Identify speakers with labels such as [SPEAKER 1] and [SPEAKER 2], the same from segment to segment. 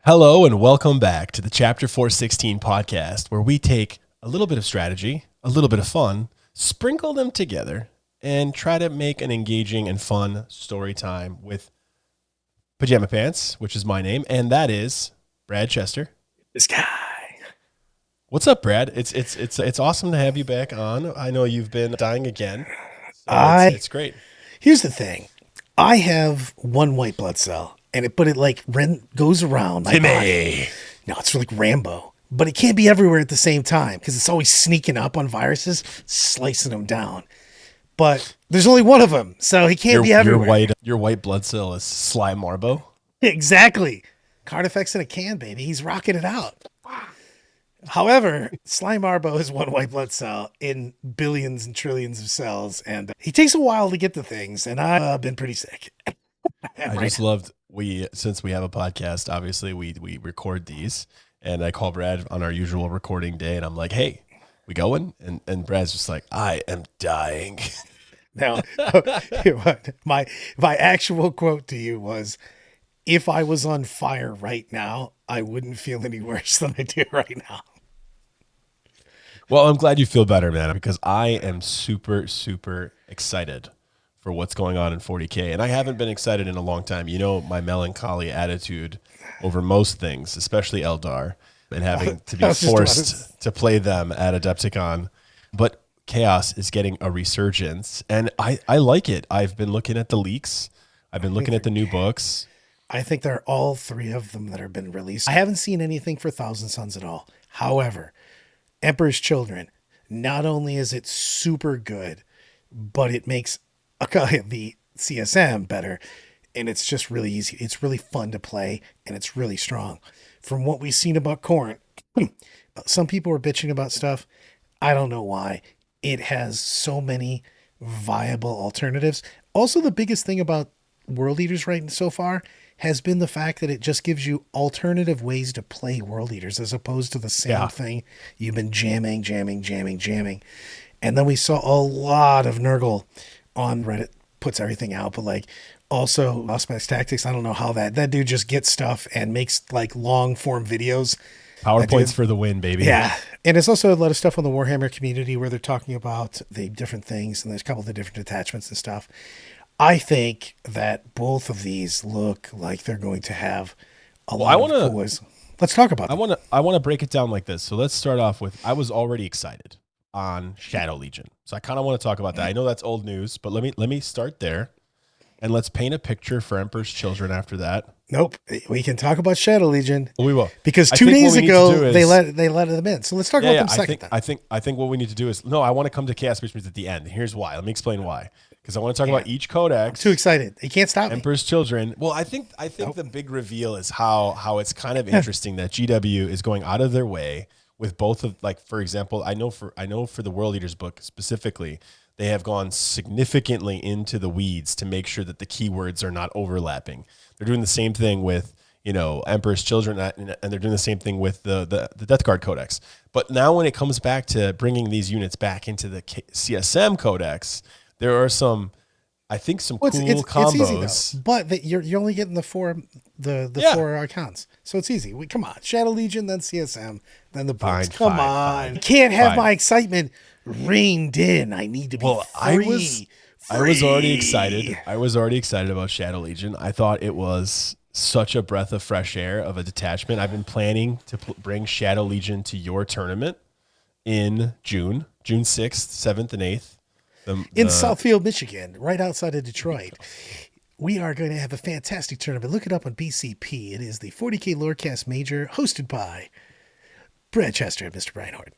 [SPEAKER 1] Hello and welcome back to the Chapter 416 podcast, where we take a little bit of strategy, a little bit of fun, sprinkle them together, and try to make an engaging and fun story time with Pajama Pants, which is my name, and that is Brad Chester.
[SPEAKER 2] This guy.
[SPEAKER 1] What's up, Brad? It's awesome to have you back on. I know you've been dying again, so it's great.
[SPEAKER 2] Here's the thing. I have one white blood cell, but it like goes around my body. No, it's like Rambo, but it can't be everywhere at the same time because it's always sneaking up on viruses, slicing them down. But there's only one of them, so he can't be everywhere.
[SPEAKER 1] Your white blood cell is Sly Marbo.
[SPEAKER 2] Exactly. Card effects in a can, baby. He's rocking it out. However, Sly Marbo is one white blood cell in billions and trillions of cells, and he takes a while to get to things, and I've been pretty sick.
[SPEAKER 1] I just loved since we have a podcast, obviously we record these, and I call Brad on our usual recording day, and I'm like, hey, we going? And Brad's just like, I am dying.
[SPEAKER 2] Now, my actual quote to you was, if I was on fire right now, I wouldn't feel any worse than I do right now.
[SPEAKER 1] Well, I'm glad you feel better, man, because I am super, super excited for what's going on in 40K. And I haven't been excited in a long time. You know, my melancholy attitude over most things, especially Eldar, and having to be forced to play them at Adepticon. But Chaos is getting a resurgence, and I like it. I've been looking at the leaks. I've been looking at the new books.
[SPEAKER 2] I think there are all three of them that have been released. I haven't seen anything for Thousand Sons at all. However, Emperor's Children, not only is it super good, but it makes the CSM better, and it's just really easy. It's really fun to play, and it's really strong. From what we've seen about Corn, some people are bitching about stuff. I don't know why. It has so many viable alternatives. Also, the biggest thing about World Eaters right so far has been the fact that it just gives you alternative ways to play World Eaters as opposed to the same thing you've been jamming. And then we saw a lot of Nurgle on Reddit puts everything out, but like also Auspex Tactics, I don't know how that dude just gets stuff and makes like long form videos.
[SPEAKER 1] PowerPoints for the win, baby.
[SPEAKER 2] Yeah. And it's also a lot of stuff on the Warhammer community where they're talking about the different things, and there's a couple of the different detachments and stuff. I think that both of these look like they're going to have a lot of cool ways. Let's talk about them.
[SPEAKER 1] I want to break it down like this. So let's start off with, I was already excited on Shadow Legion. So I kind of want to talk about that. I know that's old news, but let me start there, and let's paint a picture for Emperor's Children after that.
[SPEAKER 2] Nope. We can talk about Shadow Legion.
[SPEAKER 1] We will.
[SPEAKER 2] Because 2 days ago they let them in. So let's talk about them second.
[SPEAKER 1] I think what we need to do is, I want to come to Chaos Beast at the end. Here's why. Let me explain why. Because I want to talk about each codex.
[SPEAKER 2] I'm too excited. You can't stop me.
[SPEAKER 1] Emperor's Children. Well, I think the big reveal is how it's kind of interesting that GW is going out of their way with both of, like, for example, I know for the World Eaters book specifically, they have gone significantly into the weeds to make sure that the keywords are not overlapping. They're doing the same thing with, Emperor's Children, and they're doing the same thing with the Death Guard Codex. But now when it comes back to bringing these units back into the CSM Codex, there are some cool combos.
[SPEAKER 2] It's easy, but you're only getting the four four icons, so it's easy. Come on, Shadow Legion, then CSM, then the books. Come on, can't have my excitement reined in. I need to be free.
[SPEAKER 1] I was already excited. I was already excited about Shadow Legion. I thought it was such a breath of fresh air of a detachment. I've been planning to bring Shadow Legion to your tournament in June 6th, 7th, and 8th.
[SPEAKER 2] In Southfield, Michigan, right outside of Detroit. We are going to have a fantastic tournament. Look it up on BCP. It is the 40K Lorecast Major hosted by Brad Chester and Mr. Brian Horton.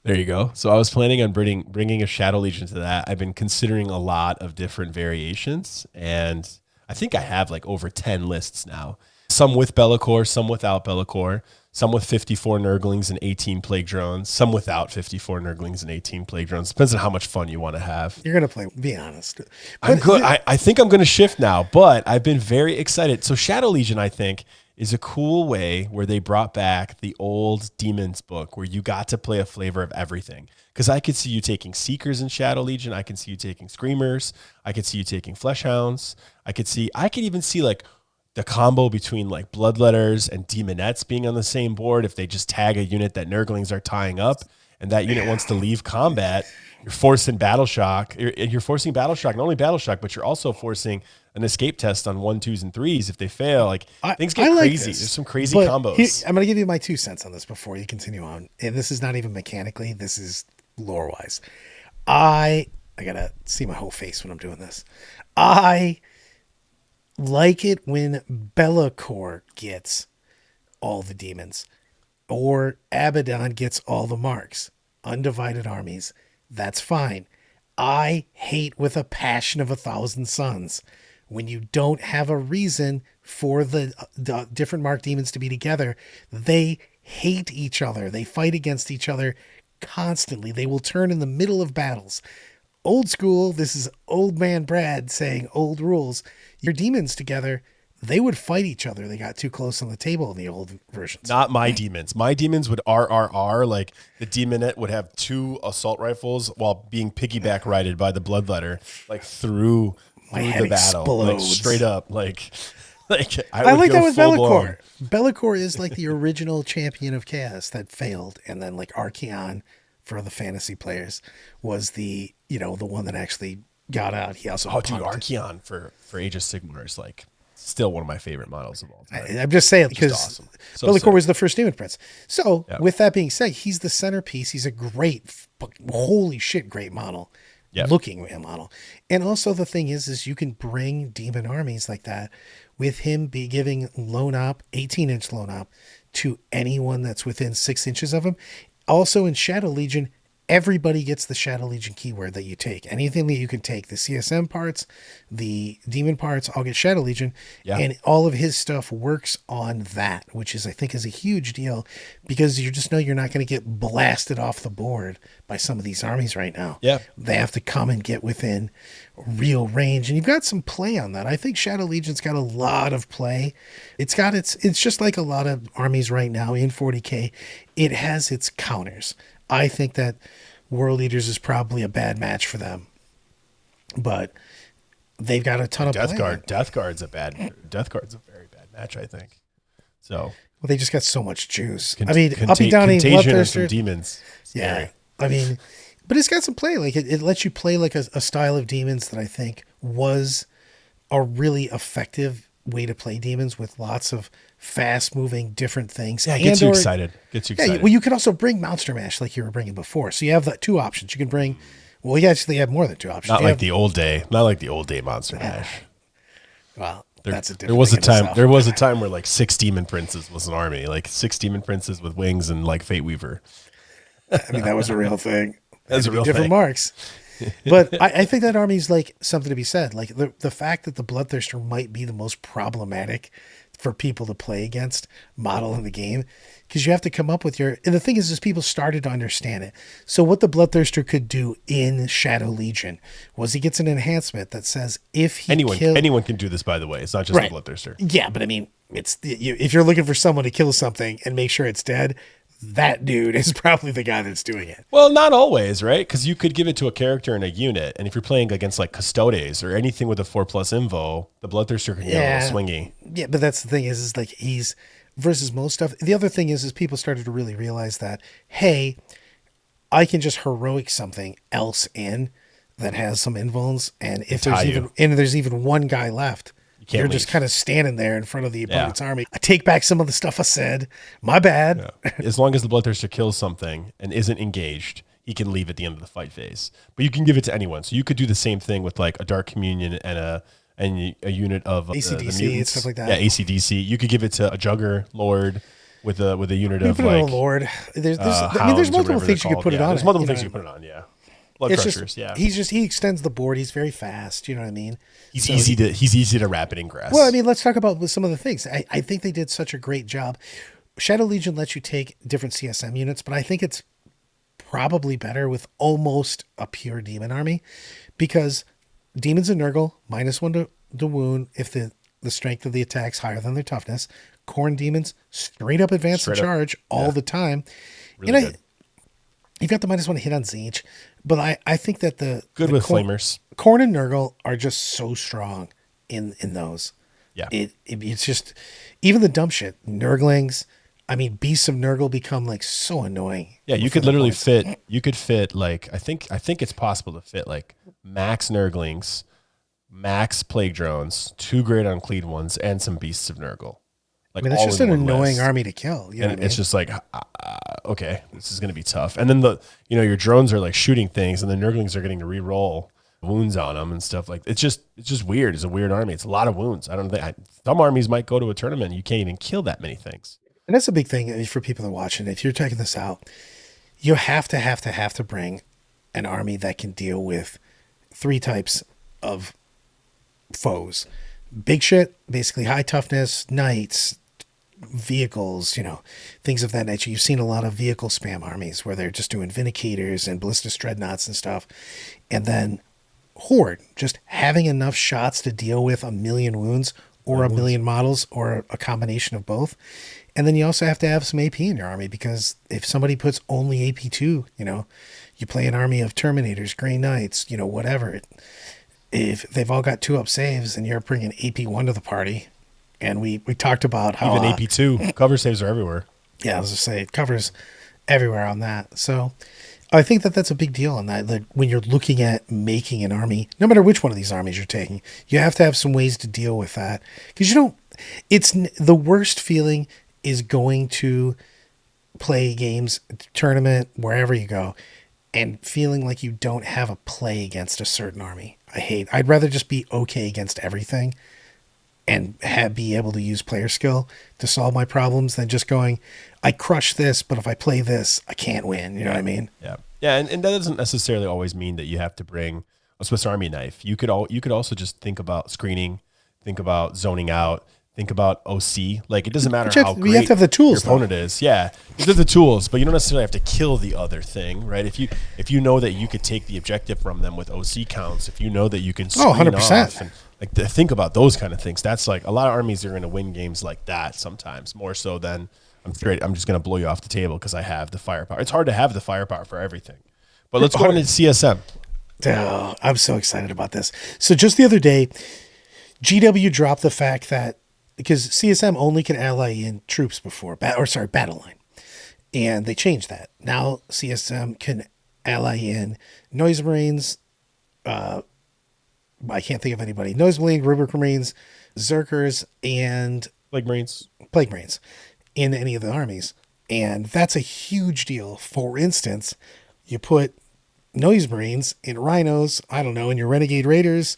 [SPEAKER 1] There you go. So I was planning on bringing a Shadow Legion to that. I've been considering a lot of different variations, and I think I have like over 10 lists now. Some with Be'lakor, some without Be'lakor, some with 54 Nurglings and 18 Plague Drones, some without 54 Nurglings and 18 Plague Drones. Depends on how much fun you want to have.
[SPEAKER 2] You're going to play, be honest.
[SPEAKER 1] I'm good. I think I'm going to shift now, but I've been very excited. So Shadow Legion, I think, is a cool way where they brought back the old Demons book where you got to play a flavor of everything. Because I could see you taking Seekers in Shadow Legion. I can see you taking Screamers. I could see you taking Fleshhounds. I could even see like the combo between like Bloodletters and Demonettes being on the same board, if they just tag a unit that Nurglings are tying up and that unit wants to leave combat, you're forcing Battle Shock. You're forcing Battle Shock, not only Battle Shock, but you're also forcing an escape test on 1s, 2s, and 3s if they fail. Like things get crazy. There's some crazy combos.
[SPEAKER 2] I'm going to give you my 2 cents on this before you continue on. And this is not even mechanically. This is lore wise. I got to see my whole face when I'm doing this. I like it when Be'lakor gets all the demons or Abaddon gets all the marks. Undivided armies. That's fine. I hate with a passion of 1,000 suns when you don't have a reason for the different marked demons to be together. They hate each other. They fight against each other constantly. They will turn in the middle of battles. Old school, this is old man Brad saying old rules. Your demons together, they would fight each other. They got too close on the table in the old versions.
[SPEAKER 1] Not my demons. My demons would RRR. Like the Demonette would have 2 assault rifles while being piggyback rided by the Bloodletter, like through the battle, like straight up. Like I like that with
[SPEAKER 2] Be'lakor. Be'lakor is like the original champion of chaos that failed, and then like Archaon for the fantasy players was the the one that actually got out. He also
[SPEAKER 1] Archaon for Age of Sigmar is like still one of my favorite models of all time.
[SPEAKER 2] I'm just saying because
[SPEAKER 1] awesome.
[SPEAKER 2] Be'lakor was the first demon prince. So with that being said, he's the centerpiece. He's a great, holy shit, great model. Looking model. And also the thing is you can bring demon armies like that with him be giving lone op, 18-inch lone op to anyone that's within 6 inches of him. Also in Shadow Legion, everybody gets the Shadow Legion keyword that you take. Anything that you can take, the CSM parts, the demon parts, all get Shadow Legion. Yeah. And all of his stuff works on that, which is, I think, is a huge deal because you just know you're not going to get blasted off the board by some of these armies right now.
[SPEAKER 1] Yeah.
[SPEAKER 2] They have to come and get within real range. And you've got some play on that. I think Shadow Legion's got a lot of play. It's just like a lot of armies right now in 40K. It has its counters. I think that World Eaters is probably a bad match for them, but they've got a ton of
[SPEAKER 1] Death Guard. Death Guard's a very bad match, I think. So
[SPEAKER 2] well, they just got so much juice. Uppy Downy
[SPEAKER 1] Bloodthirster, demons.
[SPEAKER 2] Yeah, but it's got some play. Like it lets you play like a style of demons that I think was a really effective way to play demons with lots of fast moving different things.
[SPEAKER 1] Yeah, it gets you excited.
[SPEAKER 2] Well, you can also bring Monster Mash like you were bringing before. So you have 2 options. You can bring, well, you actually have more than 2 options.
[SPEAKER 1] Not like the old day Monster Mash.
[SPEAKER 2] Well, that's a different
[SPEAKER 1] There was a time where like 6 Demon Princes was an army, like 6 Demon Princes with wings and like Fate Weaver.
[SPEAKER 2] That was a real thing.
[SPEAKER 1] That's a real
[SPEAKER 2] different
[SPEAKER 1] thing.
[SPEAKER 2] Marks. But I think that army's like something to be said. Like the fact that the Bloodthirster might be the most problematic for people to play against model in the game, because you have to come up with and the thing is people started to understand it. So what the Bloodthirster could do in Shadow Legion was he gets an enhancement that says if he
[SPEAKER 1] anyone can do this, by the way. It's not just the Bloodthirster.
[SPEAKER 2] Yeah, but I mean, if you're looking for someone to kill something and make sure it's dead, that dude is probably the guy that's doing it.
[SPEAKER 1] Well, not always, right? Because you could give it to a character in a unit, and if you're playing against like Custodes or anything with a 4+ invo, the Bloodthirster can get a little swingy.
[SPEAKER 2] Yeah, but that's the thing is like he's versus most stuff. The other thing is people started to really realize that, hey, I can just heroic something else in that has some invulns, and if there's even one guy left, you're just kind of standing there in front of the opponent's army. I take back some of the stuff I said. My bad.
[SPEAKER 1] Yeah. As long as the Bloodthirster kills something and isn't engaged, he can leave at the end of the fight phase. But you can give it to anyone. So you could do the same thing with like a Dark Communion and a unit of
[SPEAKER 2] ACDC and stuff like that.
[SPEAKER 1] Yeah, ACDC. You could give it to a Jugger Lord with a unit of
[SPEAKER 2] like a Lord. There's multiple things you could put it on.
[SPEAKER 1] There's multiple things you can put it on. Yeah. Blood Crushers,
[SPEAKER 2] he extends the board. He's very fast. You know what I mean?
[SPEAKER 1] He's easy to wrap it in grass.
[SPEAKER 2] Well, I mean, let's talk about some of the things. I think they did such a great job. Shadow Legion lets you take different CSM units, but I think it's probably better with almost a pure demon army because demons and Nurgle -1 to wound if the strength of the attack's higher than their toughness. Corn demons straight up advance and charge all the time.
[SPEAKER 1] Really good.
[SPEAKER 2] You've got the -1 hit on Tzeentch, but I think that
[SPEAKER 1] with Flamers.
[SPEAKER 2] Corn and Nurgle are just so strong in those.
[SPEAKER 1] Yeah.
[SPEAKER 2] It's just, even the dumb shit, Nurglings. I mean, Beasts of Nurgle become like so annoying.
[SPEAKER 1] Yeah, you
[SPEAKER 2] for
[SPEAKER 1] could
[SPEAKER 2] the
[SPEAKER 1] literally
[SPEAKER 2] points.
[SPEAKER 1] fit. You could fit like I think it's possible to fit like max Nurglings, max Plague Drones, 2 Great Unclean Ones, and some Beasts of Nurgle,
[SPEAKER 2] I
[SPEAKER 1] like
[SPEAKER 2] mean, that's
[SPEAKER 1] all
[SPEAKER 2] just
[SPEAKER 1] in
[SPEAKER 2] an
[SPEAKER 1] one
[SPEAKER 2] annoying
[SPEAKER 1] list.
[SPEAKER 2] army to kill. You know
[SPEAKER 1] And
[SPEAKER 2] what I
[SPEAKER 1] it's
[SPEAKER 2] mean?
[SPEAKER 1] just like, okay, this is gonna be tough. And then your drones are like shooting things, and the Nurglings are getting to re-roll wounds on them and stuff like. It's just weird. It's a weird army. It's a lot of wounds. I don't think some armies might go to a tournament and you can't even kill that many things.
[SPEAKER 2] And that's a big thing for people that are watching. If you're checking this out, you have to bring an army that can deal with 3 types of foes. Big shit, basically high toughness, knights, vehicles, things of that nature. You've seen a lot of vehicle spam armies where they're just doing Vindicators and Ballistic Dreadnoughts and stuff. And then Horde, just having enough shots to deal with a million wounds or a million models or a combination of both. And then you also have to have some AP in your army, because if somebody puts only AP2, you play an army of Terminators, Grey Knights, whatever. If they've all got 2-up saves and you're bringing AP1 to the party, and we talked about how
[SPEAKER 1] Even AP2 cover saves are everywhere.
[SPEAKER 2] yeah, I was just say it covers everywhere on that. So I think that that's a big deal on that. Like when you're looking at making an army, no matter which one of these armies you're taking, you have to have some ways to deal with that, because it's the worst feeling is going to play games, tournament, wherever you go, and feeling like you don't have a play against a certain army. I'd rather just be okay against everything and be able to use player skill to solve my problems than just going, I crush this, but if I play this, I can't win. You know what I mean?
[SPEAKER 1] Yeah. Yeah. And that doesn't necessarily always mean that you have to bring a Swiss Army knife. You could also just think about screening, think about zoning out, think about OC. Like, it doesn't matter how great
[SPEAKER 2] you have to have the tools,
[SPEAKER 1] your opponent is. Yeah. You have the tools, but you don't necessarily have to kill the other thing, right? If you know that you could take the objective from them with OC counts, if you know that you can screen
[SPEAKER 2] 100%.
[SPEAKER 1] off and think about those kind of things. That's like a lot of armies are going to win games like that sometimes, more so than I'm just going to blow you off the table because I have the firepower. It's hard to have the firepower for everything. But let's go into CSM.
[SPEAKER 2] Oh, I'm so excited about this. So just the other day, GW dropped the fact that, because CSM only can ally in troops before, battle line. And they changed that. Now CSM can ally in Noise Marines, I can't think of anybody. Nosebleed, Rubric Marines, Zerkers, and
[SPEAKER 1] Like Marines.
[SPEAKER 2] Plague Marines in any of the armies. And that's a huge deal. For instance, you put Noise Marines in Rhinos, I don't know, in your Renegade Raiders,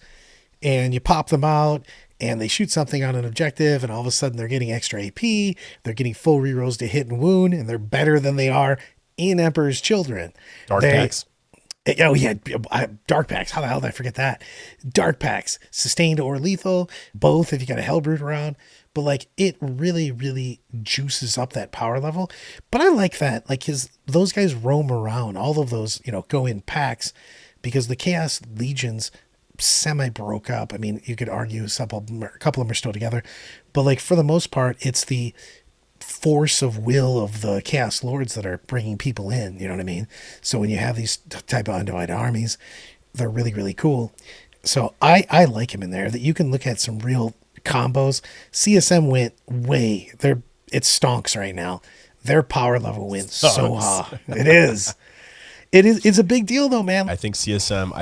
[SPEAKER 2] and you pop them out, and they shoot something on an objective, and all of a sudden they're getting extra AP, they're getting full rerolls to hit and wound, and they're better than they are in Emperor's Children.
[SPEAKER 1] Dark Packs.
[SPEAKER 2] Oh, yeah, Dark Packs. How the hell did I forget that? Dark Packs, sustained or lethal, both if you got a Hellbrute around. But, like, it really, really juices up that power level. But I like that, like, those guys roam around. All of those, go in packs, because the Chaos Legions semi broke up. I mean, you could argue a couple of them are still together. But, like, for the most part, it's the force of will of the Chaos Lords that are bringing people in, you know what I mean? So when you have these type of undivided armies, they're really, really cool. So I like him in there, that you can look at some real combos. CSM went it stonks right now. Their power level went so high. It's a big deal though, man.
[SPEAKER 1] I think some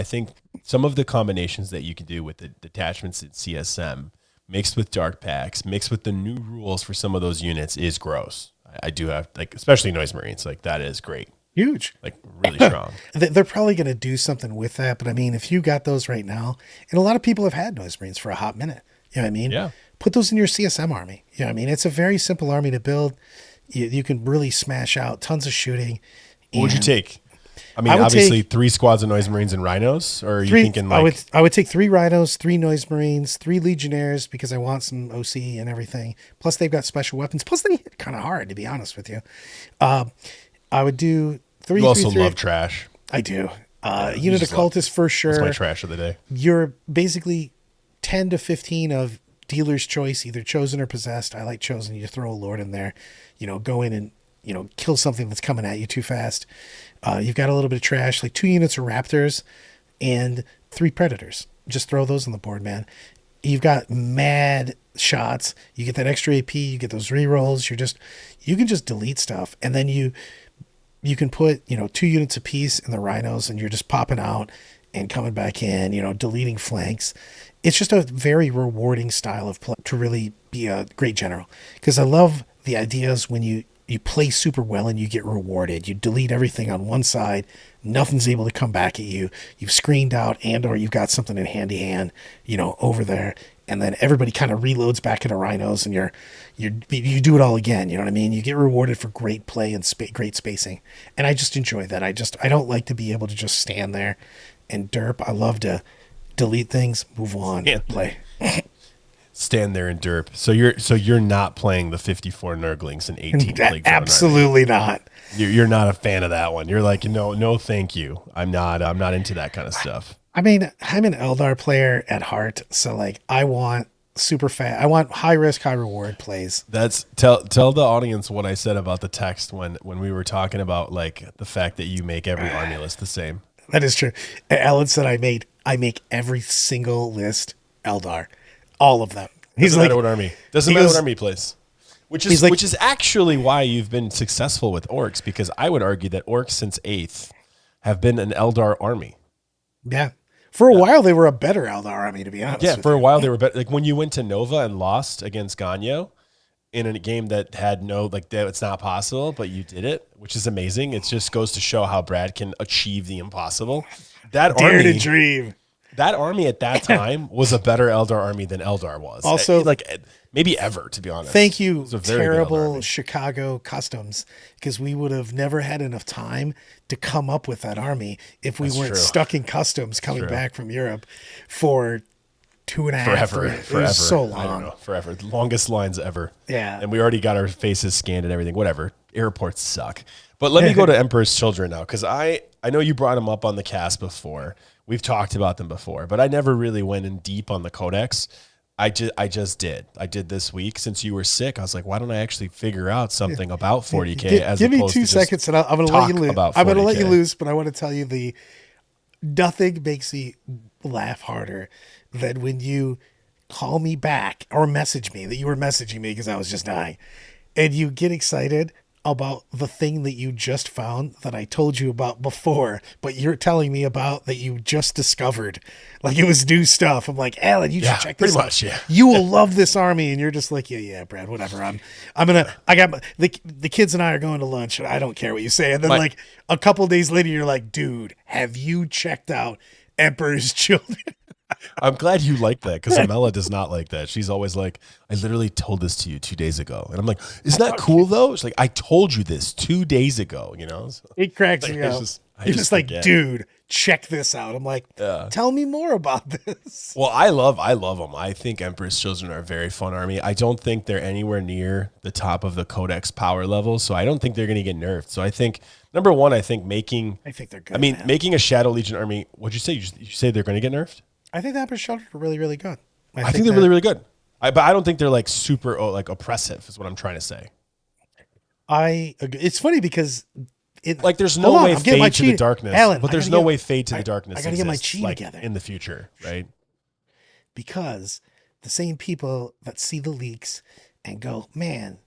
[SPEAKER 1] of the combinations that you can do with the detachments in CSM mixed with Dark Packs, mixed with the new rules for some of those units is gross. I do have, like, especially Noise Marines, like, that is great.
[SPEAKER 2] Huge.
[SPEAKER 1] Like, really strong.
[SPEAKER 2] They're probably going to do something with that, but I mean, if you got those right now, and a lot of people have had Noise Marines for a hot minute, you know what I mean?
[SPEAKER 1] Yeah.
[SPEAKER 2] Put those in your CSM army. You know what I mean? It's a very simple army to build. You can really smash out tons of shooting.
[SPEAKER 1] What would you take? I mean, obviously 3 squads of Noise Marines and Rhinos, or are you thinking like...
[SPEAKER 2] I would take 3 Rhinos, 3 Noise Marines, 3 Legionnaires, because I want some OC and everything. Plus they've got special weapons. Plus they hit kind of hard, to be honest with you. I would do 3.
[SPEAKER 1] You also love trash.
[SPEAKER 2] I do. Unit of Cultists for sure.
[SPEAKER 1] That's my trash of the day.
[SPEAKER 2] You're basically 10 to 15 of dealer's choice, either chosen or possessed. I like chosen. You throw a lord in there, go in and, kill something that's coming at you too fast. You've got a little bit of trash, like 2 units of Raptors and 3 Predators. Just throw those on the board, man. You've got mad shots. You get that extra AP. You get those rerolls. You can just delete stuff, and then you can put 2 units apiece in the rhinos, and you're just popping out and coming back in. Deleting flanks. It's just a very rewarding style of play to really be a great general. Because I love the ideas when you play super well and you get rewarded. You delete everything on one side, nothing's able to come back at you. You've screened out, and or you've got something in handy hand, over there, and then everybody kind of reloads back into rhinos, and you do it all again. You know what I mean? You get rewarded for great play and great spacing, and I just enjoy that. I don't like to be able to just stand there and derp. I love to delete things, move on, play.
[SPEAKER 1] Stand there and derp. So you're not playing the 54 Nurglings and 18 Plague Drone.
[SPEAKER 2] Absolutely not.
[SPEAKER 1] You're not a fan of that one. You're like, no, thank you. I'm not into that kind of stuff.
[SPEAKER 2] I mean, I'm an Eldar player at heart, so like I want super fast. I want high risk, high reward plays.
[SPEAKER 1] Tell the audience what I said about the text when we were talking about like the fact that you make every army list the same.
[SPEAKER 2] That is true. Alan said I make every single list Eldar. All of them.
[SPEAKER 1] Doesn't matter what army. Doesn't matter what army plays. Which is actually why you've been successful with orcs, because I would argue that orcs since 8th have been an Eldar army.
[SPEAKER 2] Yeah. For a while they were a better Eldar army, to be honest.
[SPEAKER 1] Yeah, for a while they were better. Like when you went to Nova and lost against Ganyo in a game that had it's not possible, but you did it, which is amazing. It just goes to show how Brad can achieve the impossible. Dare to dream. That army at that time was a better Eldar army than Eldar was.
[SPEAKER 2] Also,
[SPEAKER 1] maybe ever, to be honest.
[SPEAKER 2] Thank you, terrible Chicago customs, because we would have never had enough time to come up with that army if we weren't stuck in customs coming back from Europe for 2.5
[SPEAKER 1] forever.
[SPEAKER 2] It was so long.
[SPEAKER 1] I don't know, forever. The longest lines ever.
[SPEAKER 2] Yeah.
[SPEAKER 1] And we already got our faces scanned and everything. Whatever. Airports suck. But let me go to Emperor's Children now, because I know you brought them up on the cast before. We've talked about them before, but I never really went in deep on the codex. I just did. I did this week since you were sick. I was like, why don't I actually figure out something about 40K?
[SPEAKER 2] Give me 2 seconds, and I'm going to let you loose. I'm going to let you loose, but I want to tell you nothing makes me laugh harder than when you call me back or message me that you were messaging me because I was just dying, and you get excited about the thing that you just found that I told you about before, but you're telling me about that you just discovered. Like it was new stuff. I'm like, Alan, you should check this out.
[SPEAKER 1] Much, yeah.
[SPEAKER 2] You will love this army. And you're just like, yeah, Brad, whatever. I got the kids and I are going to lunch, and I don't care what you say. And then like a couple days later, you're like, dude, have you checked out Emperor's Children?
[SPEAKER 1] I'm glad you like that, because Amela does not like that. She's always like, I literally told this to you 2 days ago. And I'm like, isn't that cool though? She's like, I told you this 2 days ago, So,
[SPEAKER 2] it cracks me up. You're just like, dude, check this out. I'm like, tell me more about this.
[SPEAKER 1] Well, I love them. I think Emperor's Children are a very fun army. I don't think they're anywhere near the top of the Codex power level, so I don't think they're going to get nerfed. So I think, number one, I think they're good. I mean, making a Shadow Legion army, what'd you say? You say they're going to get nerfed?
[SPEAKER 2] I think the Emperor's Children are really, really good.
[SPEAKER 1] I think they're really, really good. But I don't think they're like super oppressive is what I'm trying to say.
[SPEAKER 2] It's funny because
[SPEAKER 1] there's no way fade to the darkness, Alan, but there's no way fade to the darkness.
[SPEAKER 2] I got to get my chi together
[SPEAKER 1] in the future, right?
[SPEAKER 2] Because the same people that see the leaks and go, man.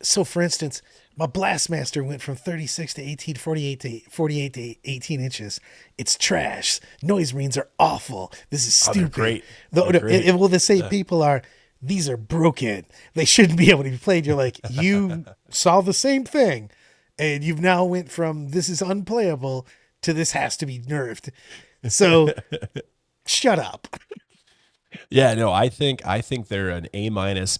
[SPEAKER 2] So for instance, my Blastmaster went from 36 to 18, 48 to 18 inches. It's trash. Noise Marines are awful. This is stupid.
[SPEAKER 1] Great.
[SPEAKER 2] The same people are, these are broken. They shouldn't be able to be played. You're like, you saw the same thing. And you've now went from this is unplayable to this has to be nerfed. So shut up.
[SPEAKER 1] Yeah, no, I think they're an A-,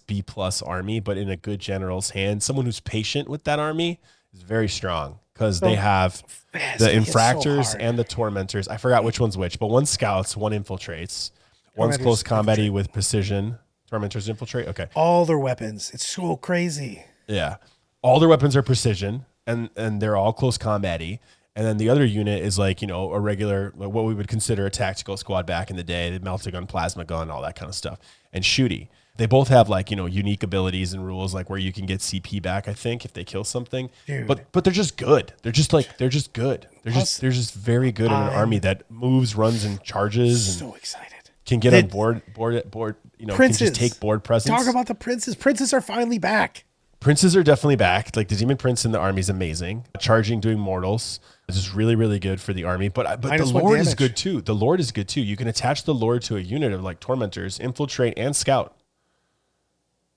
[SPEAKER 1] B+ army, but in a good general's hand. Someone who's patient with that army is very strong, because they have the Infractors and the Tormentors. I forgot which one's which, but one's Scouts, one Infiltrates. One's close combat-y with Precision. Tormentors infiltrate? Okay.
[SPEAKER 2] All their weapons. It's so crazy.
[SPEAKER 1] Yeah. All their weapons are Precision, and they're all close combat-y. And then the other unit is like, a regular, what we would consider a tactical squad back in the day, the melter gun, plasma gun, all that kind of stuff. And shooty. They both have unique abilities and rules, like where you can get CP back, I think, if they kill something.
[SPEAKER 2] Dude.
[SPEAKER 1] But they're just good. They're just good. They're just very good in an army that moves, runs, and charges.
[SPEAKER 2] So excited.
[SPEAKER 1] can get on board, can just take board presence.
[SPEAKER 2] Talk about the princes. Princes are finally back.
[SPEAKER 1] Princes are definitely back. Like the Demon Prince in the army is amazing. Charging, doing mortals is just really, really good for the army. But the Lord is good too. The Lord is good too. You can attach the Lord to a unit of like Tormentors, Infiltrate, and Scout.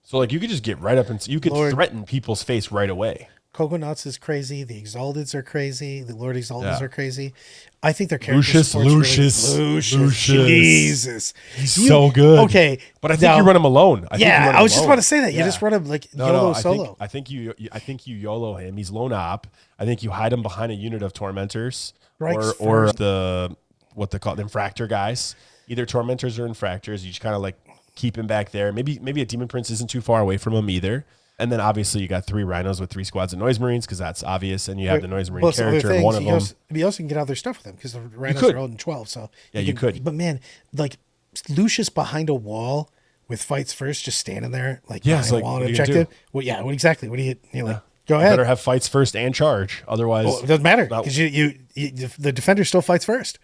[SPEAKER 1] So like you could just get right up and you could threaten people's face right away.
[SPEAKER 2] Coconuts is crazy. The Exalteds are crazy. The Lord Exalteds are crazy. I think their character Lucius. Jesus.
[SPEAKER 1] He's so good.
[SPEAKER 2] Okay.
[SPEAKER 1] But I think you run him alone.
[SPEAKER 2] I was just about to say that. You just run him like YOLO solo.
[SPEAKER 1] I think you YOLO him. He's lone op. I think you hide him behind a unit of Tormentors or the what they call Infractor guys. Either Tormentors or Infractors. You just kind of like keep him back there. Maybe a Demon Prince isn't too far away from him either. And then obviously you got 3 Rhinos with 3 squads of Noise Marines because that's obvious. And you have the Noise Marine character in one of them.
[SPEAKER 2] You also can get out their stuff with them because the Rhinos are holding 12. So
[SPEAKER 1] you could.
[SPEAKER 2] But man, like Lucius behind a wall with fights first, just standing there like behind a wall and objective. Well, yeah. What exactly? What do you like? Go ahead.
[SPEAKER 1] Better have fights first and charge. Otherwise,
[SPEAKER 2] it doesn't matter because the defender still fights first.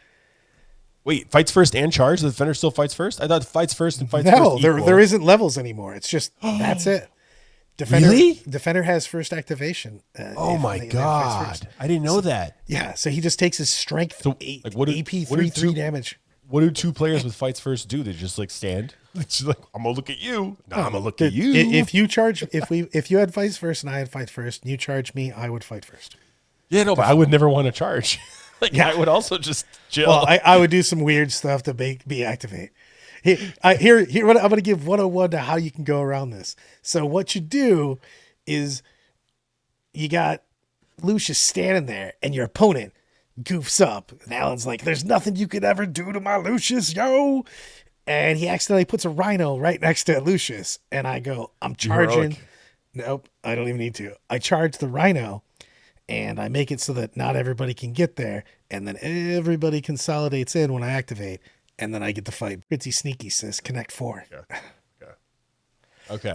[SPEAKER 1] Wait, fights first and charge? The defender still fights first? I thought fights first and fights first.
[SPEAKER 2] No, there isn't levels anymore. It's just that's it. Defender has first activation.
[SPEAKER 1] Oh my god! I didn't know that.
[SPEAKER 2] Yeah, so he just takes his strength, AP 3/3 damage.
[SPEAKER 1] What do 2 players with fights first do? They just like stand. It's just like I'm gonna look at you. No, I'm gonna look at you.
[SPEAKER 2] If you charge, if you had fights first and I had fight first, and you charge me, I would fight first.
[SPEAKER 1] Yeah, no, but I would never want to charge. I would also just chill.
[SPEAKER 2] Well, I would do some weird stuff to make me activate. Here, I'm going to give 101 to how you can go around this. So what you do is you got Lucius standing there and your opponent goofs up. And Alan's like, there's nothing you could ever do to my Lucius, yo. And he accidentally puts a Rhino right next to Lucius. And I go, I'm charging. Nope, I don't even need to. I charge the Rhino and I make it so that not everybody can get there. And then everybody consolidates in when I activate. And then I get to fight. Pretty sneaky, sis. Connect 4.
[SPEAKER 1] Okay.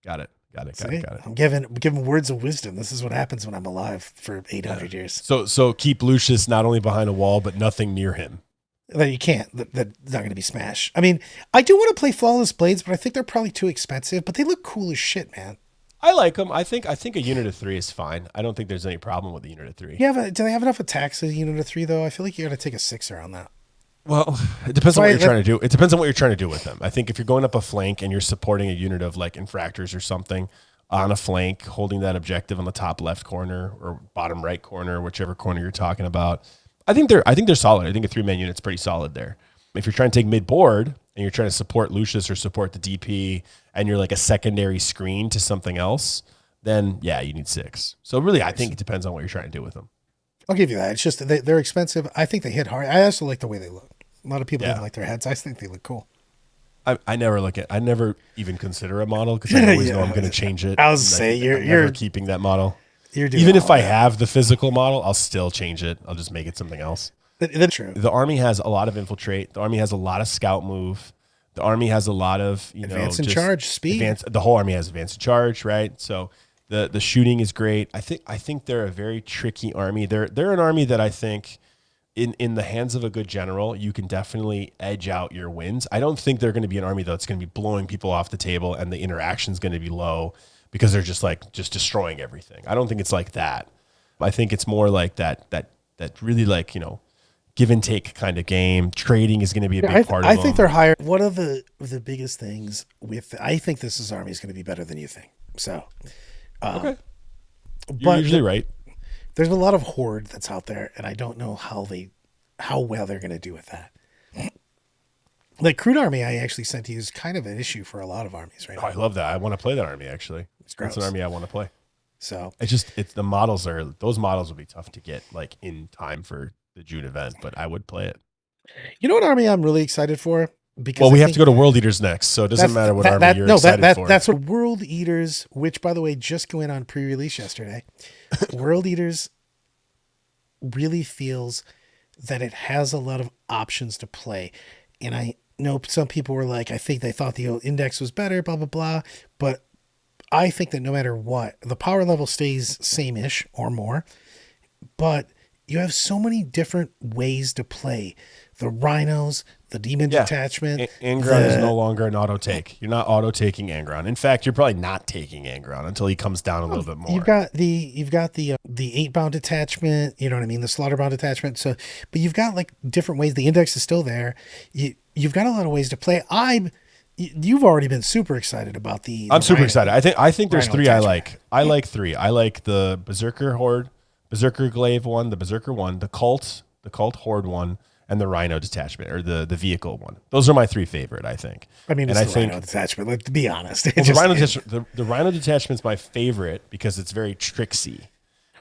[SPEAKER 1] Got it.
[SPEAKER 2] I'm giving words of wisdom. This is what happens when I'm alive for 800 years.
[SPEAKER 1] So keep Lucius not only behind a wall, but nothing near him.
[SPEAKER 2] That you can't. That's not going to be smash. I mean, I do want to play Flawless Blades, but I think they're probably too expensive. But they look cool as shit, man.
[SPEAKER 1] I like them. I think a unit of 3 is fine. I don't think there's any problem with a unit of 3.
[SPEAKER 2] Yeah, but do they have enough attacks as a unit of 3 though? I feel like you got to take a 6er on that.
[SPEAKER 1] Well, it depends on what you're trying to do. It depends on what you're trying to do with them. I think if you're going up a flank and you're supporting a unit of like Infractors or something on a flank, holding that objective on the top left corner or bottom right corner, whichever corner you're talking about, I think they're solid. I think a 3-man unit's pretty solid there. If you're trying to take mid board and you're trying to support Lucius or support the DP and you're like a secondary screen to something else, then yeah, you need 6. So really, I think it depends on what you're trying to do with them.
[SPEAKER 2] I'll give you that. It's just they're expensive. I think they hit hard. I also like the way they look. A lot of people don't like their heads. I think they look cool.
[SPEAKER 1] I never even consider a model because I always know I'm going to change it.
[SPEAKER 2] I was say you're
[SPEAKER 1] never keeping that model.
[SPEAKER 2] Even
[SPEAKER 1] if I have the physical model, I'll still change it. I'll just make it something else.
[SPEAKER 2] That's true.
[SPEAKER 1] The army has a lot of infiltrate. The army has a lot of scout move. The army has a lot of
[SPEAKER 2] advance and charge speed.
[SPEAKER 1] The whole army has advance and charge, right? So the shooting is great. I think they're a very tricky army. They're an army that I think in the hands of a good general, you can definitely edge out your wins. I don't think they're going to be an army that's going to be blowing people off the table and the interaction is going to be low because they're just destroying everything. I don't think it's like that. I think it's more like that really like, give and take kind of game. Trading is going to be a big part of it.
[SPEAKER 2] I think they're higher. One of the biggest things I think this army is going to be better than you think. So,
[SPEAKER 1] okay. You're usually right.
[SPEAKER 2] There's a lot of horde that's out there, and I don't know how well they're going to do with that. Like Crude Army, I actually sent to you is kind of an issue for a lot of armies right now.
[SPEAKER 1] I love that. I want to play that army actually. That's an army I want to play.
[SPEAKER 2] So
[SPEAKER 1] it's the models those models will be tough to get like in time for the June event, but I would play it.
[SPEAKER 2] You know what army I'm really excited for? Because
[SPEAKER 1] we have to go to World Eaters next, so it doesn't matter what army you're excited for.
[SPEAKER 2] That's what World Eaters, which by the way just went on pre-release yesterday. World Eaters really feels that it has a lot of options to play, and I know some people were like, I think they thought the old index was better, blah blah blah, but I think that no matter what, the power level stays same-ish or more, but you have so many different ways to play the Rhinos, the Demon
[SPEAKER 1] Yeah.
[SPEAKER 2] Detachment.
[SPEAKER 1] Angron is no longer an auto take. You're not auto taking Angron. In fact, you're probably not taking Angron until he comes down a little bit more.
[SPEAKER 2] You've got the 8-bound detachment. You know what I mean? The slaughter-bound detachment. So, but you've got like different ways. The index is still there. You've got a lot of ways to play. You've already been super excited about the.
[SPEAKER 1] I'm super excited. I think there's
[SPEAKER 2] Rhino
[SPEAKER 1] three
[SPEAKER 2] Detachment.
[SPEAKER 1] I like. I like three. I like the Berserker Horde, Berserker Glaive one, the Berserker one, the Cult Horde one, and the Rhino Detachment or the vehicle one. Those are my three favorite, I think.
[SPEAKER 2] I mean,
[SPEAKER 1] and
[SPEAKER 2] it's the Rhino Detachment. Like, to be honest,
[SPEAKER 1] the Rhino Detachment's my favorite because it's very tricksy.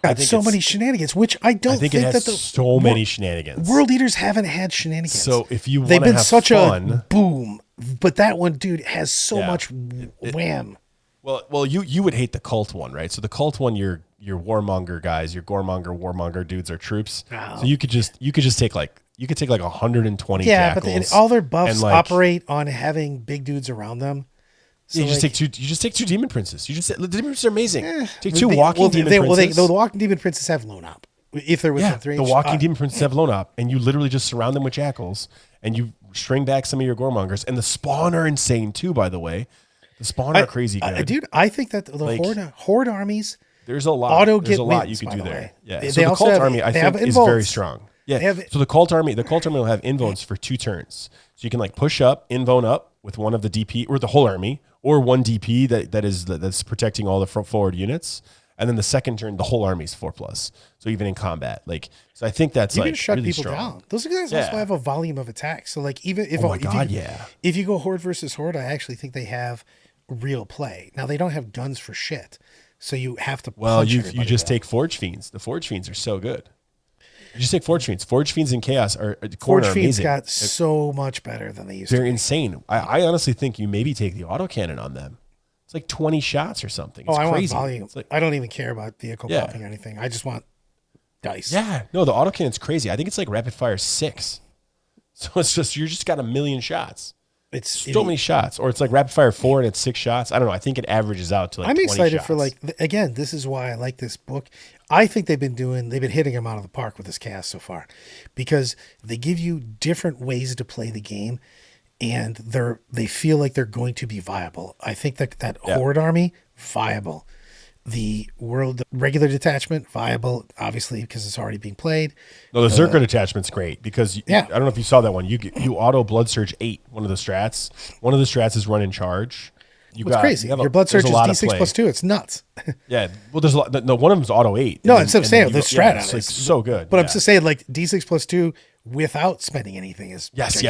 [SPEAKER 2] Got so many shenanigans, which I don't think
[SPEAKER 1] it has
[SPEAKER 2] that the
[SPEAKER 1] so many shenanigans.
[SPEAKER 2] World Eaters haven't had shenanigans.
[SPEAKER 1] So if you want
[SPEAKER 2] they've
[SPEAKER 1] to
[SPEAKER 2] been
[SPEAKER 1] have
[SPEAKER 2] such
[SPEAKER 1] fun,
[SPEAKER 2] a boom, but that one, dude, has so much wham.
[SPEAKER 1] Well, you would hate the Cult one, right? So the Cult one, your warmonger guys, your warmonger dudes are troops. Oh. So you could just take like 120 jackals.
[SPEAKER 2] But all their buffs operate on having big dudes around them. So
[SPEAKER 1] you just take two demon princes. The demon princes are amazing. Take two walking demon princes.
[SPEAKER 2] The walking demon princes have loan op. If they're within 3
[SPEAKER 1] the walking demon princes have loan op, and you literally just surround them with jackals, and you string back some of your goremongers. And the spawn are insane too, by the way. The spawn are crazy good.
[SPEAKER 2] Dude, I think that the horde armies.
[SPEAKER 1] There's a lot. There's a lot you could do there. Yeah. So the Cult army, I think, is very strong. Yeah. So the Cult army will have invones for 2 turns. So you can like push up, invone up with one of the DP or the whole army, or one DP that's protecting all the front forward units, and then the second turn the whole army is 4+. So even in combat, so I think that's
[SPEAKER 2] you
[SPEAKER 1] like
[SPEAKER 2] can shut
[SPEAKER 1] really
[SPEAKER 2] people
[SPEAKER 1] strong.
[SPEAKER 2] Down. Those guys also have a volume of attacks. So like even if if you go horde versus horde, I actually think they have real play. Now they don't have guns for shit, so you have to.
[SPEAKER 1] Well, you just take Forge Fiends. The Forge Fiends are so good. You just take Forge Fiends. Forge Fiends and Chaos are
[SPEAKER 2] Forge Fiends got so much better than they used to.
[SPEAKER 1] They're insane. I honestly think you maybe take the autocannon on them. It's like 20 shots or something. It's crazy.
[SPEAKER 2] Want volume. I don't even care about vehicle popping or anything. I just want dice.
[SPEAKER 1] Yeah. No, the autocannon's crazy. I think it's like rapid fire 6. So it's just you just got 1 million shots. It's so many shots, or it's like rapid fire 4 and it's 6 shots. I don't know. I think it averages out to like. I'm 20 excited shots.
[SPEAKER 2] For again. This is why I like this book. I think they've been hitting them out of the park with this cast so far, because they give you different ways to play the game, and they feel like they're going to be viable. I think that horde army viable. The regular detachment viable, obviously, because it's already being played.
[SPEAKER 1] No, the Berserker detachment's great because I don't know if you saw that one. You auto Blood Surge 8. One of the strats is run in charge.
[SPEAKER 2] It's crazy. Your Blood Surge is D6+2. It's nuts.
[SPEAKER 1] Yeah. Well, there's a lot. No, one of them's auto 8.
[SPEAKER 2] No, I'm just saying the strat on
[SPEAKER 1] it's so good.
[SPEAKER 2] But I'm just saying like D6+2 without spending anything is
[SPEAKER 1] yes.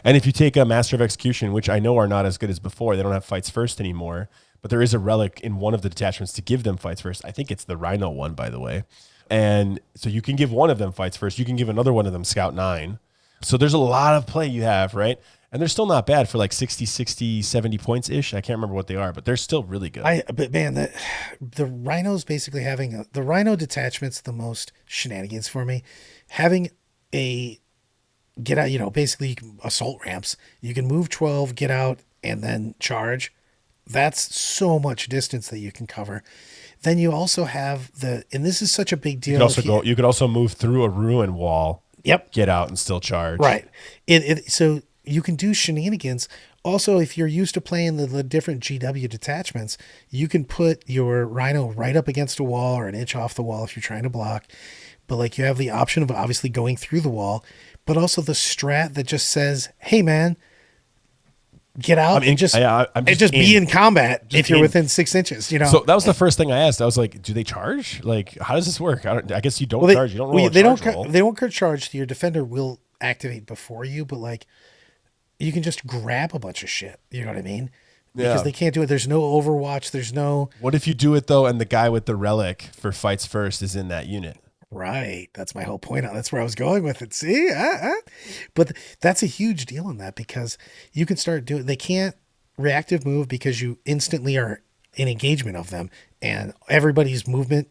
[SPEAKER 1] And if you take a Master of Execution, which I know are not as good as before, they don't have fights first anymore. But there is a relic in one of the detachments to give them fights first. I think it's the Rhino one, by the way. And so you can give one of them fights first. You can give another one of them Scout 9. So there's a lot of play you have, right? And they're still not bad for like 60, 70 points-ish. I can't remember what they are, but they're still really good.
[SPEAKER 2] But man, the Rhinos basically the Rhino detachment's the most shenanigans for me. Having a get out, basically assault ramps. You can move 12, get out, and then charge. That's so much distance that you can cover. Then you also have and this is such a big deal.
[SPEAKER 1] You could also move through a ruin wall.
[SPEAKER 2] Yep.
[SPEAKER 1] Get out and still charge.
[SPEAKER 2] Right. So you can do shenanigans. Also, if you're used to playing the different GW detachments, you can put your Rhino right up against a wall or an inch off the wall if you're trying to block. But you have the option of obviously going through the wall, but also the strat that just says, "Hey, man, get out and just be in combat if you're within 6 inches."
[SPEAKER 1] So that was the first thing I asked. I was like, "Do they charge? Like, how does this work?" I guess you don't charge. You don't roll
[SPEAKER 2] they don't charge. Your defender will activate before you, but you can just grab a bunch of shit. You know what I mean? Because they can't do it. There's no Overwatch. There's no.
[SPEAKER 1] What if you do it though, and the guy with the relic for fights first is in that unit?
[SPEAKER 2] Right. That's my whole point. That's where I was going with it. See? But that's a huge deal in that, because you can start doing, they can't reactive move because you instantly are in engagement of them, and everybody's movement